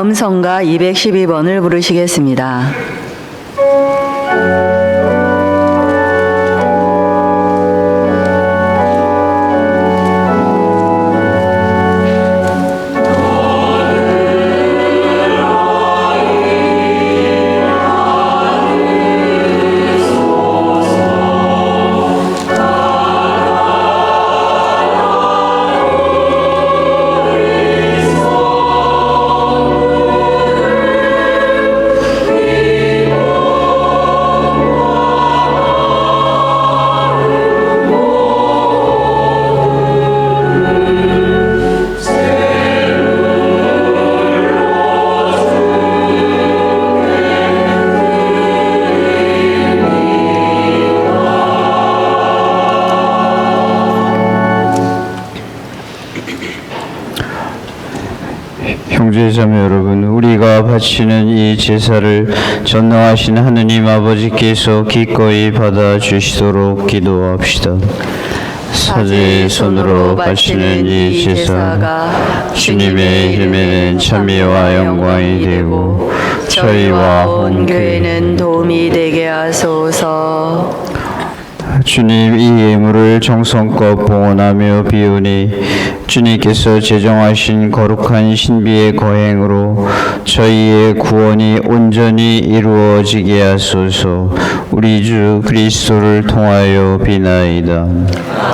다음 성가 212번을 부르시겠습니다. 형제자매 여러분, 우리가 바치는 이 제사를 전능하신 하느님 아버지께서 기꺼이 받아주시도록 기도합시다. 사제의 손으로 바치는 이 제사가 주님의 힘에는 참여와 영광이 되고 저희와 온 교회는 도움이 되게 하소서. 주님, 이 예물을 정성껏 봉헌하며 비우니 주님께서 제정하신 거룩한 신비의 거행으로 저희의 구원이 온전히 이루어지게 하소서. 우리 주 그리스도를 통하여 비나이다.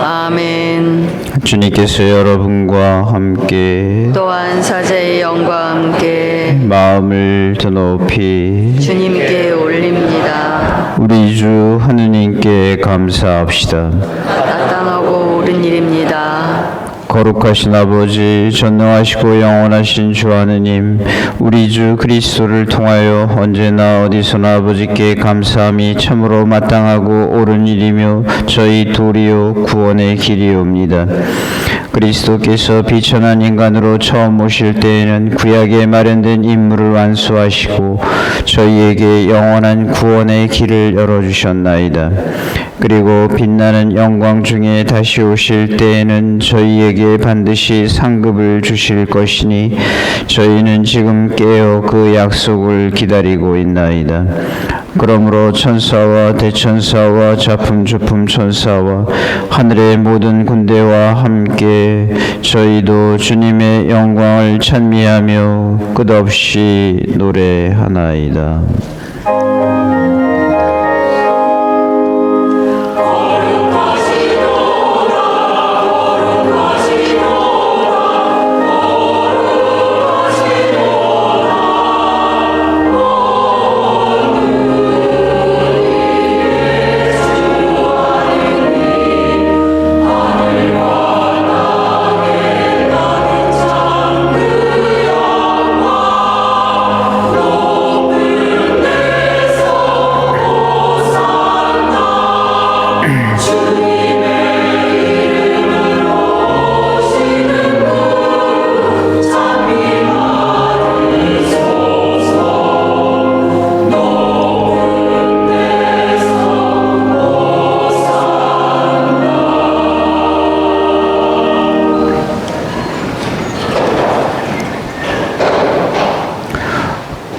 아멘. 주님께서 여러분과 함께 또한 사제의 영과 함께 마음을 더 높이 주님께 올립니다. 우리 주 하느님께 감사합시다. 마땅하고 옳은 일입니다. 거룩하신 아버지, 전능하시고 영원하신 주 하느님, 우리 주 그리스도를 통하여 언제나 어디서나 아버지께 감사함이 참으로 마땅하고 옳은 일이며 저희 도리요 구원의 길이옵니다. 그리스도께서 비천한 인간으로 처음 오실 때에는 구약에 마련된 임무를 완수하시고 저희에게 영원한 구원의 길을 열어주셨나이다. 그리고 빛나는 영광 중에 다시 오실 때에는 저희에게 반드시 상급을 주실 것이니 저희는 지금 깨어 그 약속을 기다리고 있나이다. 그러므로 천사와 대천사와 자품주품 천사와 하늘의 모든 군대와 함께 저희도 주님의 영광을 찬미하며 끝없이 노래하나이다.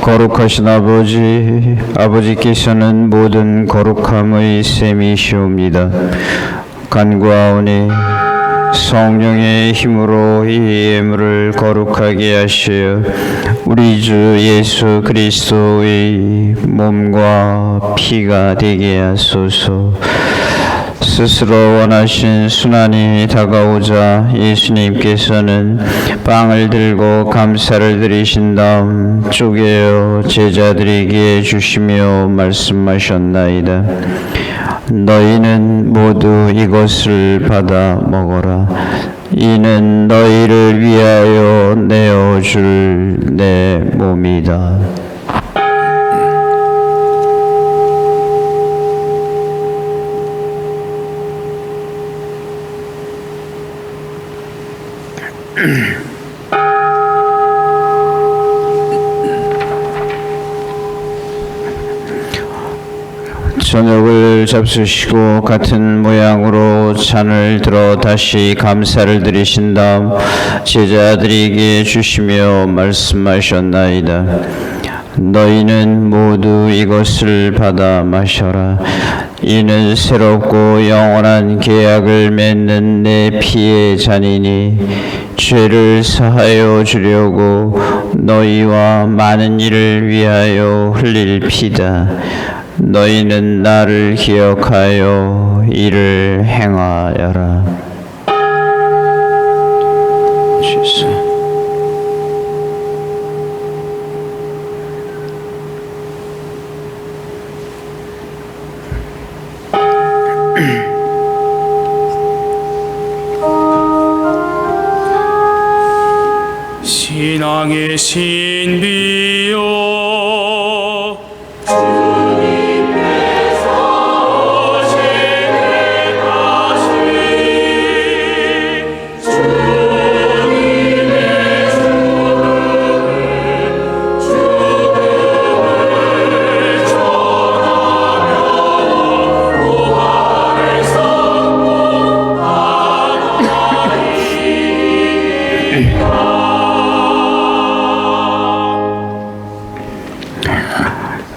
거룩하신 아버지, 아버지께서는 모든 거룩함의 셈이시옵니다. 간구하오니 성령의 힘으로 이 예물을 거룩하게 하시어 우리 주 예수 그리스도의 몸과 피가 되게 하소서. 스스로 원하신 순환이 다가오자 예수님께서는 빵을 들고 감사를 드리신 다음 쪼개어 제자들에게 주시며 말씀하셨나이다. 너희는 모두 이것을 받아 먹어라. 이는 너희를 위하여 내어줄 내 몸이다. 저녁을 잡수시고 같은 모양으로 잔을 들어 다시 감사를 드리신 다음 제자들에게 주시며 말씀하셨나이다. 너희는 모두 이것을 받아 마셔라. 이는 새롭고 영원한 계약을 맺는 내 피의 잔이니 죄를 사하여 주려고 너희와 많은 이를 위하여 흘릴 피다. 너희는 나를 기억하여 이를 행하여라. 주여. 신앙의 신비요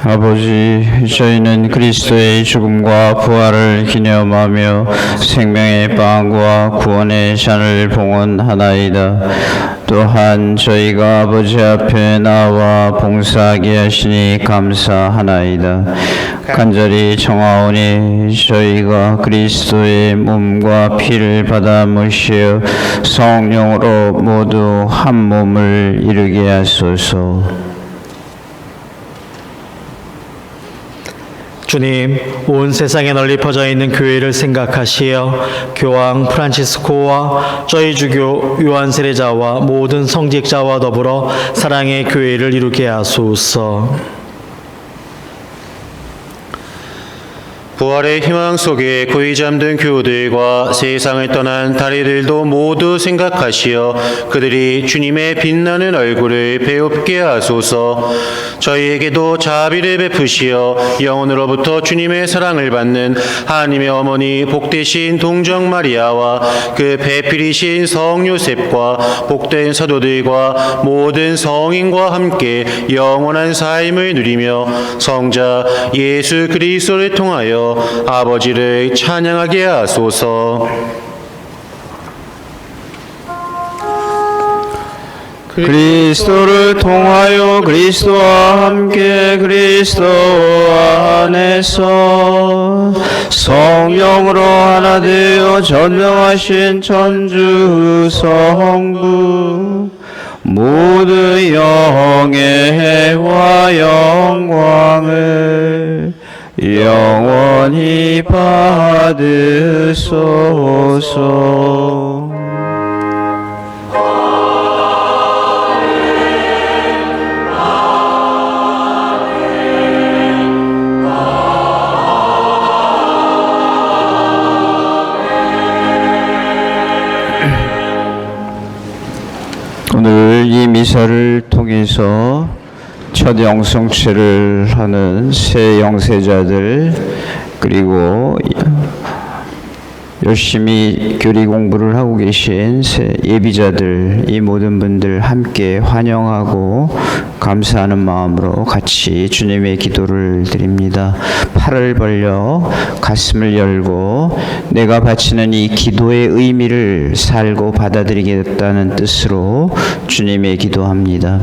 아버지, 저희는 그리스도의 죽음과 부활을 기념하며 생명의 빵과 구원의 잔을 봉헌하나이다. 또한 저희가 아버지 앞에 나와 봉사하게 하시니 감사하나이다. 간절히 청하오니 저희가 그리스도의 몸과 피를 받아 모시어 성령으로 모두 한 몸을 이루게 하소서. 주님, 온 세상에 널리 퍼져 있는 교회를 생각하시어 교황 프란치스코와 저희 주교 요한 세례자와 모든 성직자와 더불어 사랑의 교회를 이루게 하소서. 부활의 희망 속에 고이 잠든 교우들과 세상을 떠난 다리들도 모두 생각하시어 그들이 주님의 빛나는 얼굴을 배웁게 하소서. 저희에게도 자비를 베푸시어 영혼으로부터 주님의 사랑을 받는 하나님의 어머니 복되신 동정 마리아와 그 배필이신 성 요셉과 복된 사도들과 모든 성인과 함께 영원한 삶을 누리며 성자 예수 그리스도를 통하여 아버지를 찬양하게 하소서. 그리스도를 통하여 그리스도와 함께 그리스도 안에서 성령으로 하나 되어 전명하신 천주 성부 모두 영예와 영광을 영원히 받으소서. 오늘 이 미사를 통해서 첫 영성체를 하는 새 영세자들 그리고 열심히 교리 공부를 하고 계신 새 예비자들 이 모든 분들 함께 환영하고 감사하는 마음으로 같이 주님의 기도를 드립니다. 팔을 벌려 가슴을 열고 내가 바치는 이 기도의 의미를 살고 받아들이겠다는 뜻으로 주님의 기도합니다.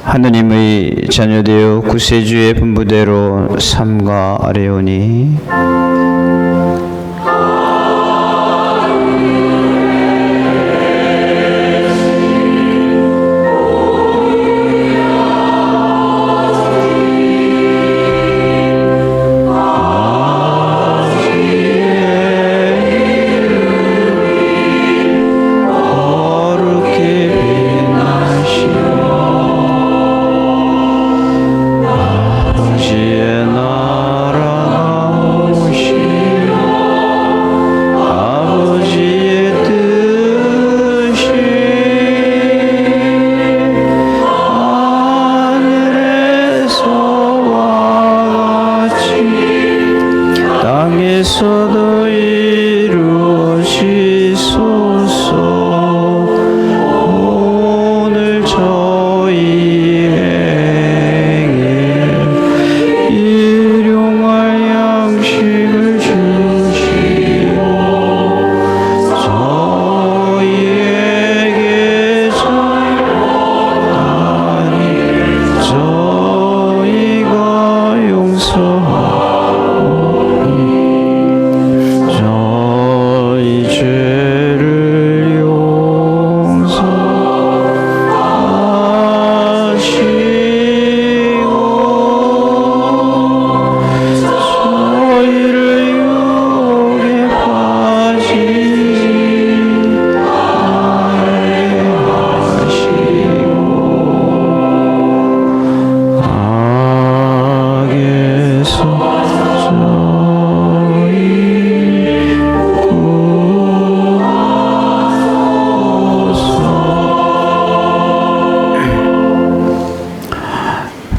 하느님의 자녀되어 구세주의 분부대로 삼가 아뢰오니 아버지의 나라 오시 저희에게 일용할 양식을 주시고 저희에게 잘못하니 저희가 용서하오니 저희 죄를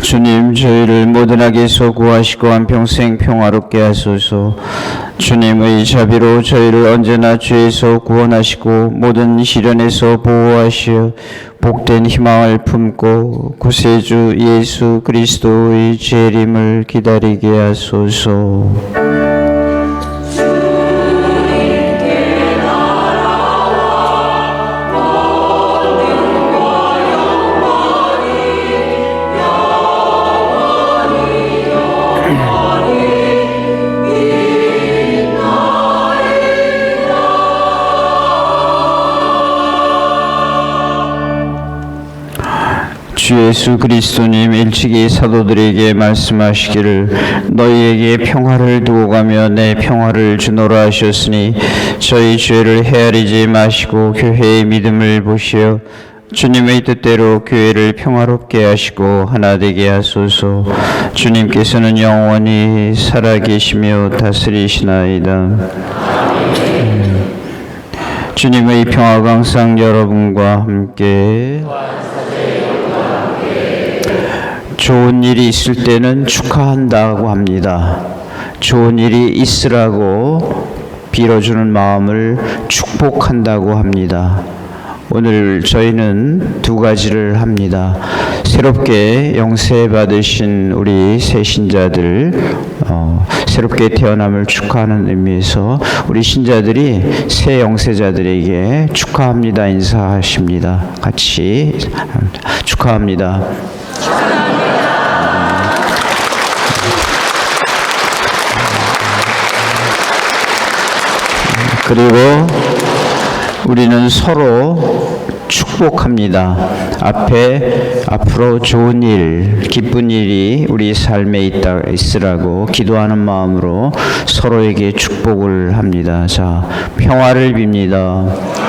주님, 저희를 모든 악에서 구하시고 한평생 평화롭게 하소서. 주님의 자비로 저희를 언제나 죄에서 구원하시고 모든 시련에서 보호하시어 복된 희망을 품고 구세주 예수 그리스도의 재림을 기다리게 하소서. 주 예수 그리스도님 일찍이 사도들에게 말씀하시기를 너희에게 평화를 두고 가며 내 평화를 주노라 하셨으니 저희 죄를 헤아리지 마시고 교회의 믿음을 보시어 주님의 뜻대로 교회를 평화롭게 하시고 하나 되게 하소서. 주님께서는 영원히 살아계시며 다스리시나이다. 주님의 평화가 항상 여러분과 함께. 좋은 일이 있을 때는 축하한다고 합니다. 좋은 일이 있으라고 빌어주는 마음을 축복한다고 합니다. 오늘 저희는 두 가지를 합니다. 새롭게 영세 받으신 우리 새 신자들, 새롭게 태어남을 축하하는 의미에서 우리 신자들이 새 영세자들에게 축하합니다 인사하십니다. 같이 축하합니다. 그리고 우리는 서로 축복합니다. 앞으로 좋은 일, 기쁜 일이 우리 삶에 있으라고 기도하는 마음으로 서로에게 축복을 합니다. 자, 평화를 빕니다.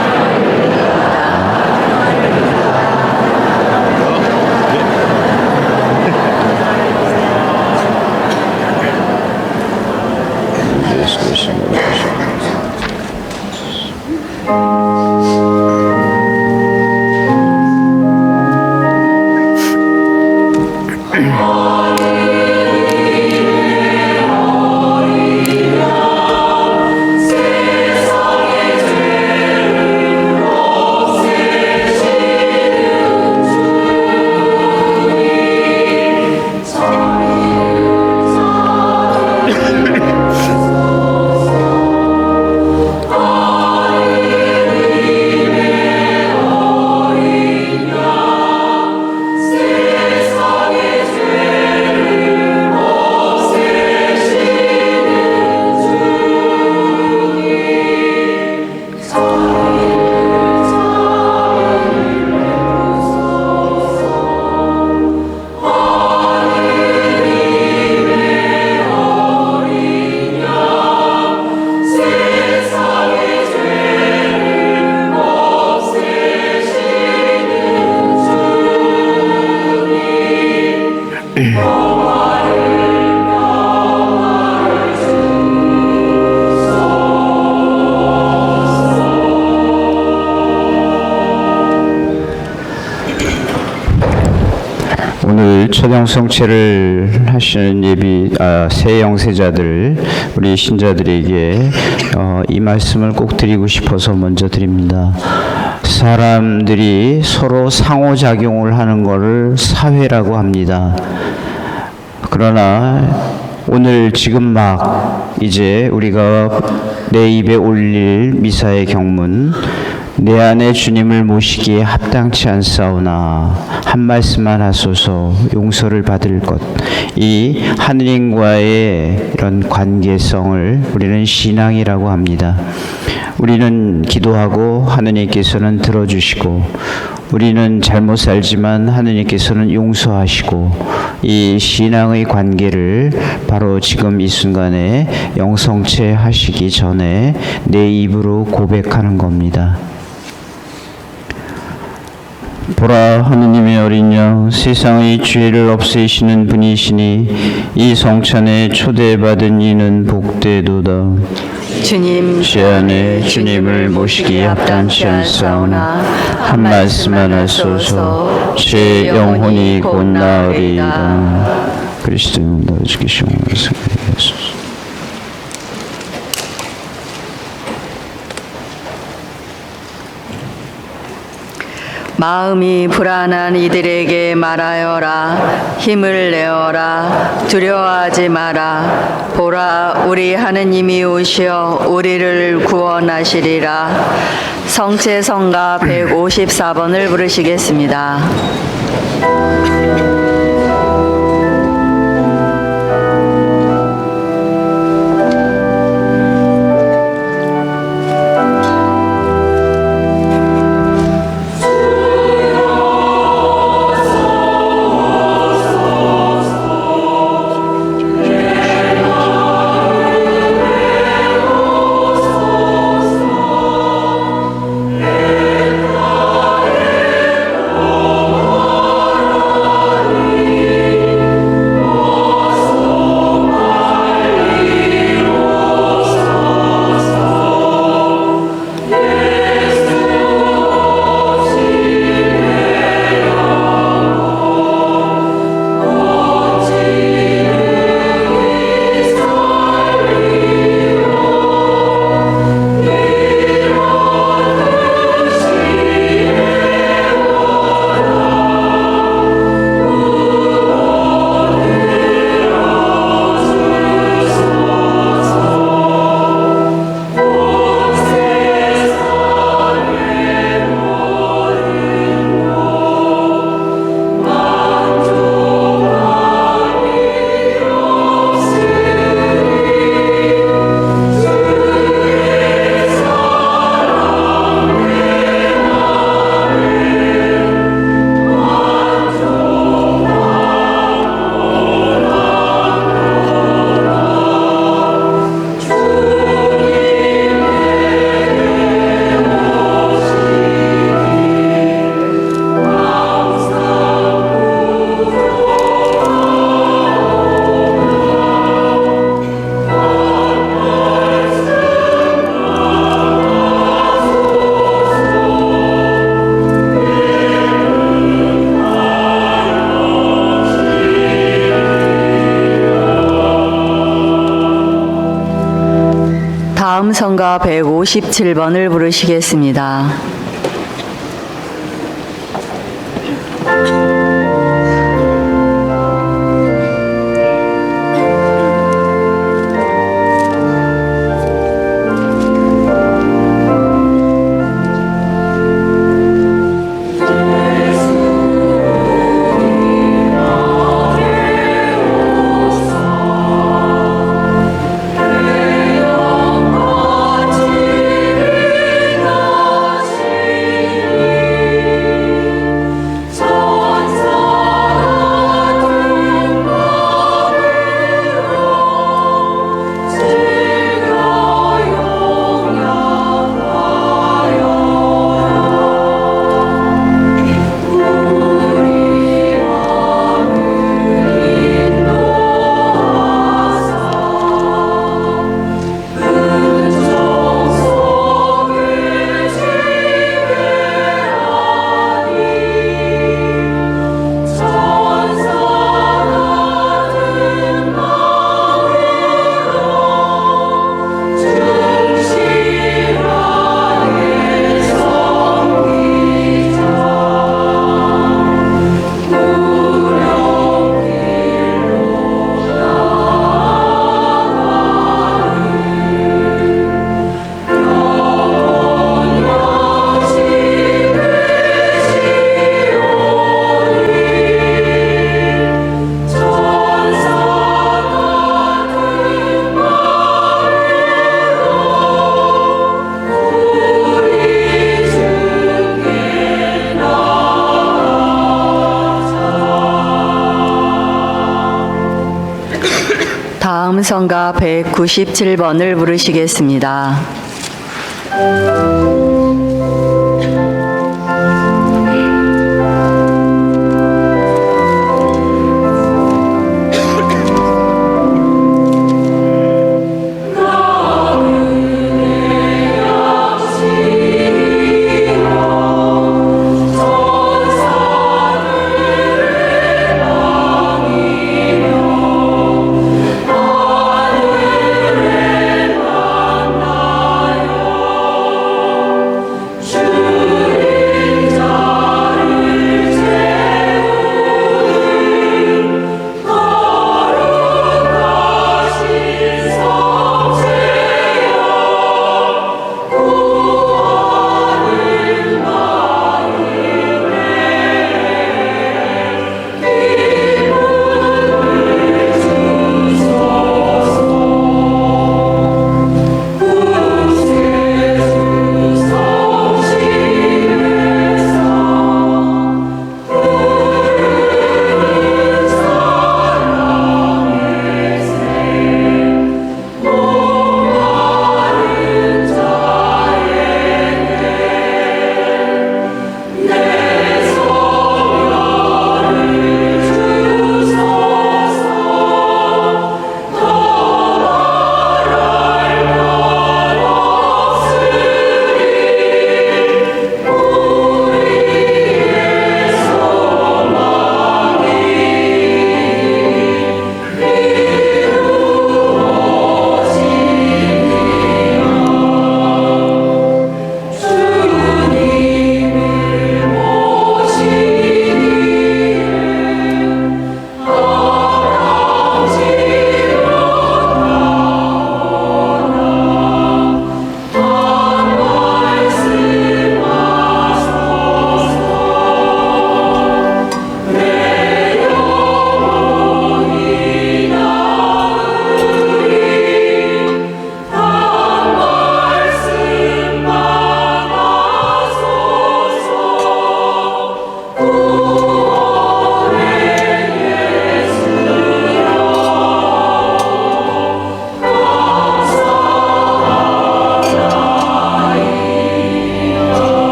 오늘 초당 성체를 하시는 새 영세자들, 우리 신자들에게 이 말씀을 꼭 드리고 싶어서 먼저 드립니다. 사람들이 서로 상호작용을 하는 것을 사회라고 합니다. 그러나 오늘 지금 막 이제 우리가 내 입에 올릴 미사의 경문, 내 안에 주님을 모시기에 합당치 않사오나 한 말씀만 하소서 용서를 받을 것. 이 하느님과의 이런 관계성을 우리는 신앙이라고 합니다. 우리는 기도하고 하느님께서는 들어주시고, 우리는 잘못 살지만 하느님께서는 용서하시고, 이 신앙의 관계를 바로 지금 이 순간에 영성체 하시기 전에 내 입으로 고백하는 겁니다. 보라, 하느님의 어린 양, 세상의 죄를 없애시는 분이시니 이 성찬에 초대받은 이는 복되도다. 주님, 제 안에 주님을 모시기에 합당치 않사오나 한 말씀만 하소서. 제 영혼이 곧 나으리이다. 그리스도는 너를 지키시오. 마음이 불안한 이들에게 말하여라. 힘을 내어라. 두려워하지 마라. 보라, 우리 하느님이 오시어 우리를 구원하시리라. 성체성가 154번을 부르시겠습니다. 다음 성가 157번을 부르시겠습니다. 다음 성가 197번을 부르시겠습니다.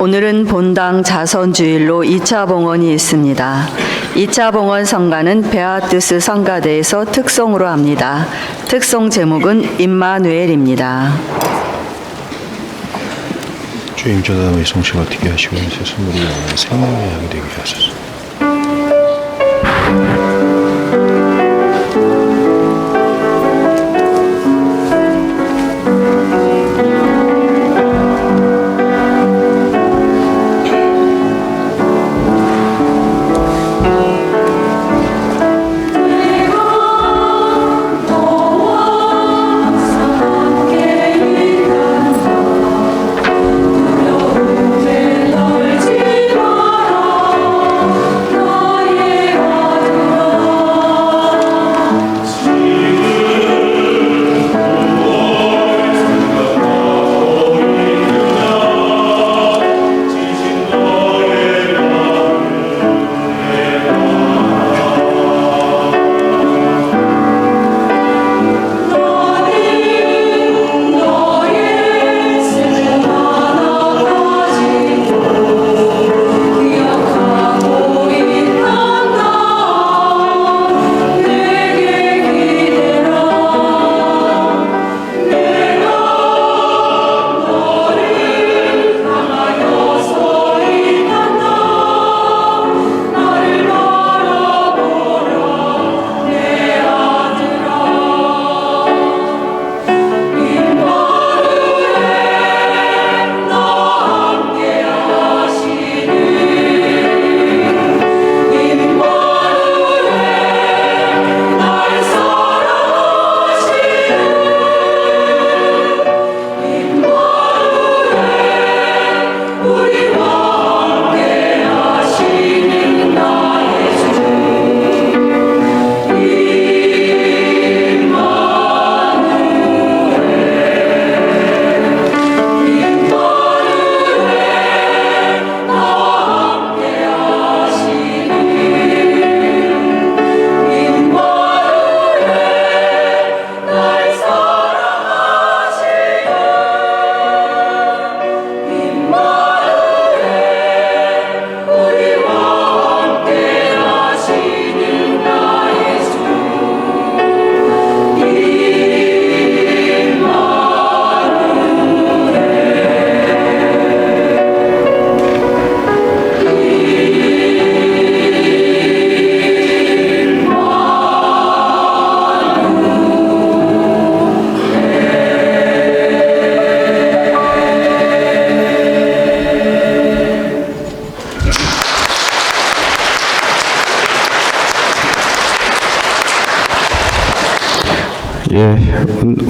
오늘은 본당 자선주일로 2차 봉헌이 있습니다. 2차 봉헌 성가는 베아투스 성가대에서 특송으로 합니다. 특송 제목은 임마누엘입니다. 주님 저 다음에 성씨가 어떻게 하시고 새 선물이 영원한 생명의 양이 되게 하소서.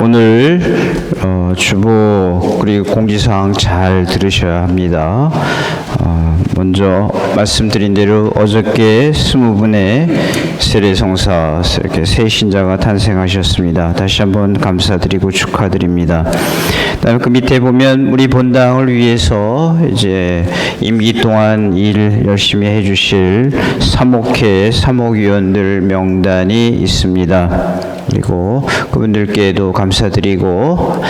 오늘 주보 그리고 공지사항 잘 들으셔야 합니다. 먼저 말씀드린 대로 어저께 20분의 세례성사 이렇게 새 신자가 탄생하셨습니다. 다시 한번 감사드리고 축하드립니다. 그다음에 그 밑에 보면 우리 본당을 위해서 이제 임기 동안 일 열심히 해주실 사목회 사목위원들 명단이 있습니다. 그리고 그분들께도 감사드리고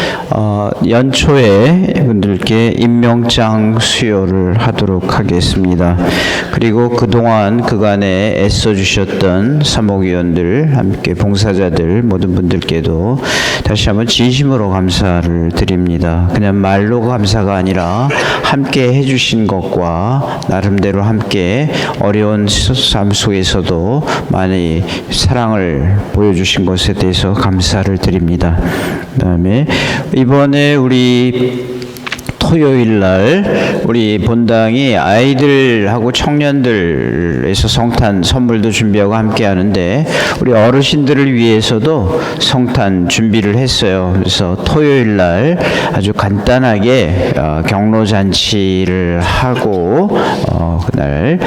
연초에 분들께 임명장 수여를 하도록 하겠습니다. 그리고 그동안 그간에 애써주셨던 사목위원들 함께 봉사자들 모든 분들께도 다시 한번 진심으로 감사를 드립니다. 그냥 말로 감사가 아니라 함께 해주신 것과 나름대로 함께 어려운 삶 속에서도 많이 사랑을 보여주신 것에 대해서 감사를 드립니다. 그다음에 이번에 우리 토요일 날 우리 본당이 아이들하고 청년들에서 성탄 선물도 준비하고 함께 하는데 우리 어르신들을 위해서도 성탄 준비를 했어요. 그래서 토요일 날 아주 간단하게 경로 잔치를 하고 그날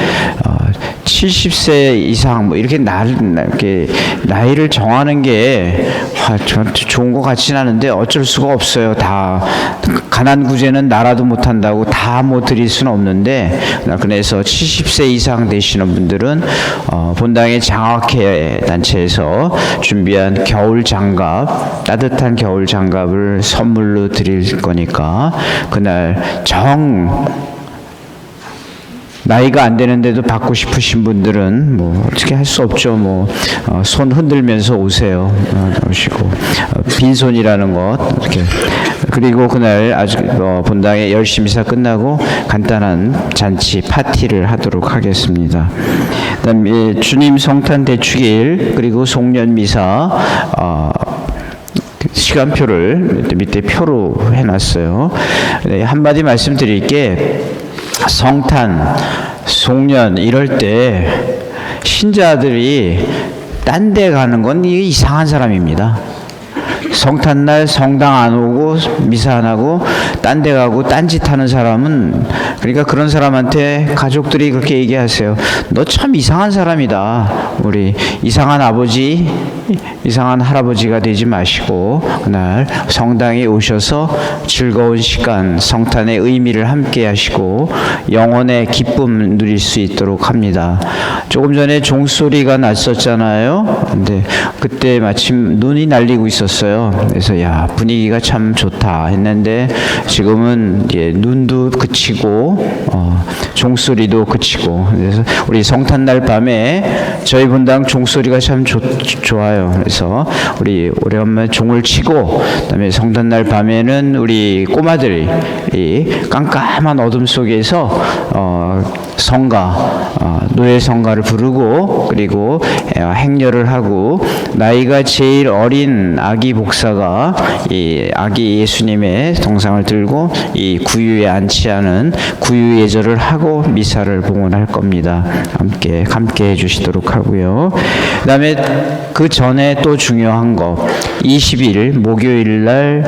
70세 이상 뭐 이렇게 나이를 정하는 게 저한테 좋은 것 같지는 않은데 어쩔 수가 없어요. 다 가난 구제는 나라도 못한다고 다 뭐 드릴 수는 없는데 그래서 70세 이상 되시는 분들은 본당의 장학회 단체에서 준비한 겨울 장갑 따뜻한 겨울 장갑을 선물로 드릴 거니까 그날 나이가 안 되는데도 받고 싶으신 분들은 뭐 어떻게 할 수 없죠. 뭐 손 흔들면서 오세요. 오시고 빈손이라는 것 이렇게. 그리고 그날 아주 본당의 열심히사 끝나고 간단한 잔치 파티를 하도록 하겠습니다. 그다음에 주님 성탄 대축일 그리고 송년 미사 시간표를 밑에 표로 해놨어요. 한마디 말씀드릴게. 성탄, 송년 이럴 때 신자들이 딴 데 가는 건 이상한 사람입니다. 성탄날 성당 안 오고 미사 안 하고 딴 데 가고 딴짓 하는 사람은 그러니까 그런 사람한테 가족들이 그렇게 얘기하세요. 너 참 이상한 사람이다. 우리 이상한 아버지 이상한 할아버지가 되지 마시고 그날 성당에 오셔서 즐거운 시간 성탄의 의미를 함께 하시고 영혼의 기쁨 누릴 수 있도록 합니다. 조금 전에 종소리가 났었잖아요. 근데 그때 마침 눈이 날리고 있었어요. 그래서 야 분위기가 참 좋다 했는데 지금은 이제 눈도 그치고 종소리도 그치고 그래서 우리 성탄날 밤에 저희 본당 종소리가 참 좋아요. 그래서 우리 오래간만에 종을 치고 그다음에 성탄날 밤에는 우리 꼬마들이 깜깜한 어둠 속에서 성가 노예 성가를 부르고 그리고 행렬을 하고 나이가 제일 어린 아기 복사가 이 아기 예수님의 동상을 들고 이 구유에 안치하는 구유 예절을 하고 미사를 봉헌할 겁니다. 함께 해주시도록 하고요. 그다음에 그 전에 또 중요한 거 20일 목요일 날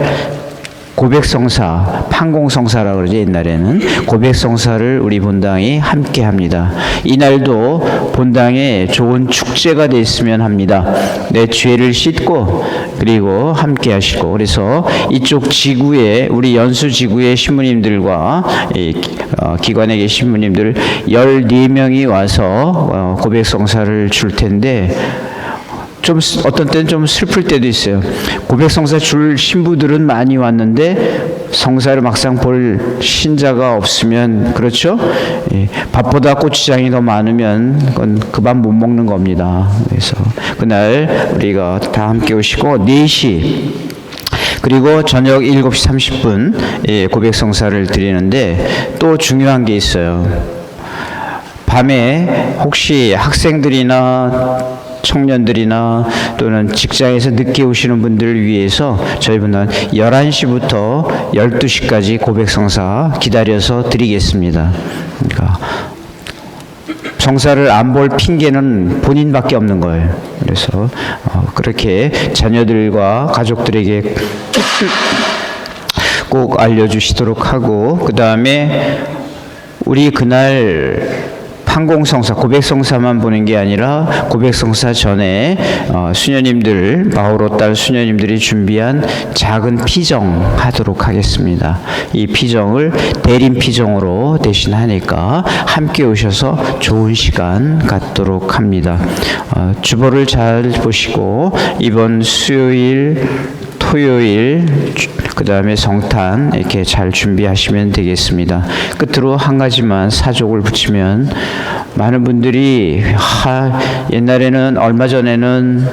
고백성사, 판공성사라고 그러죠. 옛날에는 고백성사를 우리 본당이 함께 합니다. 이날도 본당에 좋은 축제가 됐으면 합니다. 내 죄를 씻고 그리고 함께 하시고 그래서 이쪽 지구에 우리 연수 지구의 신부님들과 기관에 계신 신부님들 14명이 와서 고백성사를 줄 텐데 좀 어떤 때는 좀 슬플 때도 있어요. 고백성사 줄 신부들은 많이 왔는데 성사를 막상 볼 신자가 없으면 그렇죠? 밥보다 고추장이 더 많으면 그건 그 밥 못 먹는 겁니다. 그래서 그날 우리가 다 함께 오시고 4시 그리고 저녁 7시 30분 고백성사를 드리는데 또 중요한 게 있어요. 밤에 혹시 학생들이나 청년들이나 또는 직장에서 늦게 오시는 분들을 위해서 저희 분은 11시부터 12시까지 고백성사 기다려서 드리겠습니다. 그러니까 성사를 안 볼 핑계는 본인밖에 없는 거예요. 그래서 그렇게 자녀들과 가족들에게 꼭 알려주시도록 하고, 그 다음에 우리 그날 판공성사, 고백성사만 보는 게 아니라 고백성사 전에 수녀님들, 마오로 딸 수녀님들이 준비한 작은 피정 하도록 하겠습니다. 이 피정을 대림 피정으로 대신하니까 함께 오셔서 좋은 시간 갖도록 합니다. 주보를 잘 보시고 이번 수요일, 토요일, 그 다음에 성탄 이렇게 잘 준비하시면 되겠습니다. 끝으로 한 가지만 사족을 붙이면, 많은 분들이 옛날에는, 얼마 전에는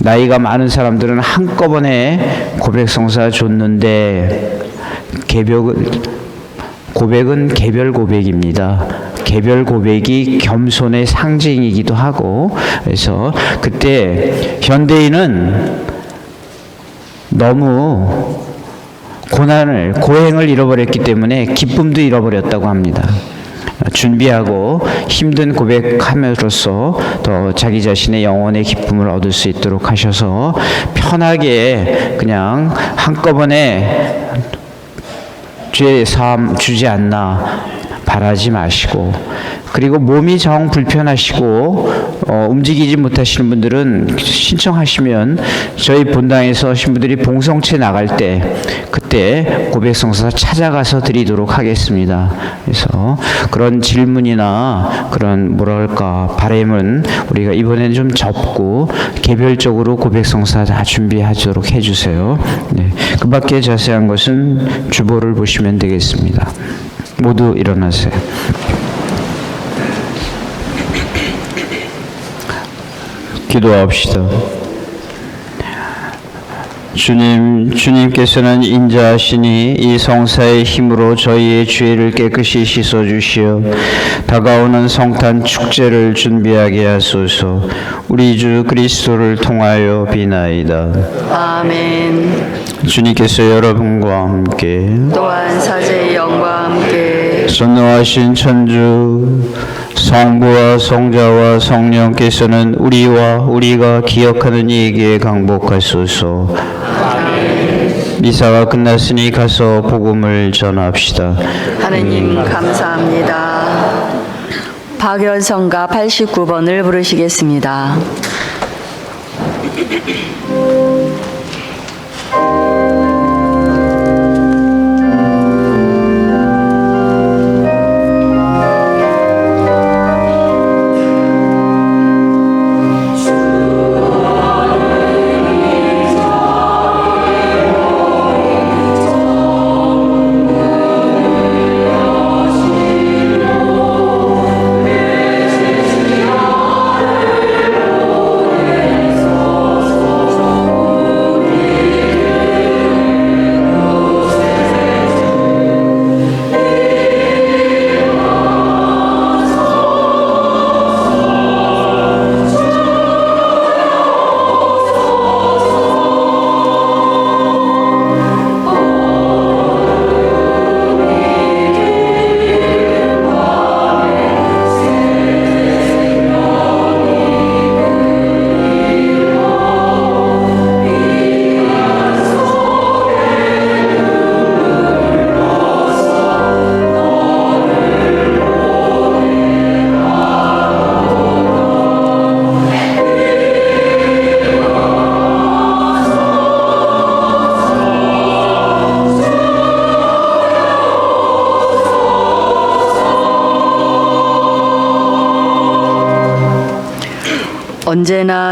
나이가 많은 사람들은 한꺼번에 고백성사 줬는데, 고백은 개별 고백입니다. 개별 고백이 겸손의 상징이기도 하고, 그래서 그때 현대인은 너무 고행을 잃어버렸기 때문에 기쁨도 잃어버렸다고 합니다. 준비하고 힘든 고백함으로써 더 자기 자신의 영혼의 기쁨을 얻을 수 있도록 하셔서 편하게 그냥 한꺼번에 죄의 사함 주지 않나 바라지 마시고, 그리고 몸이 정 불편하시고 움직이지 못하시는 분들은 신청하시면 저희 본당에서 신부들이 봉성체 나갈 때 그때 고백성사 찾아가서 드리도록 하겠습니다. 그래서 그런 질문이나 그런 바람은 우리가 이번에는 좀 접고 개별적으로 고백성사 다 준비하도록 해주세요. 네. 그 밖에 자세한 것은 주보를 보시면 되겠습니다. 모두 일어나세요. 기도합시다. 주님께서는 인자하시니 이 성사의 힘으로 저희의 죄를 깨끗이 씻어주시어 다가오는 성탄 축제를 준비하게 하소서. 우리 주 그리스도를 통하여 비나이다. 아멘. 주님께서 여러분과 함께 또한 사제의 영과 함께 전능하신 천주 성부와 성자와 성령께서는 우리가 기억하는 이에게 강복하소서. 미사가 끝났으니 가서 복음을 전합시다. 하느님 감사합니다. 박연성가 89번을 부르시겠습니다. 언제나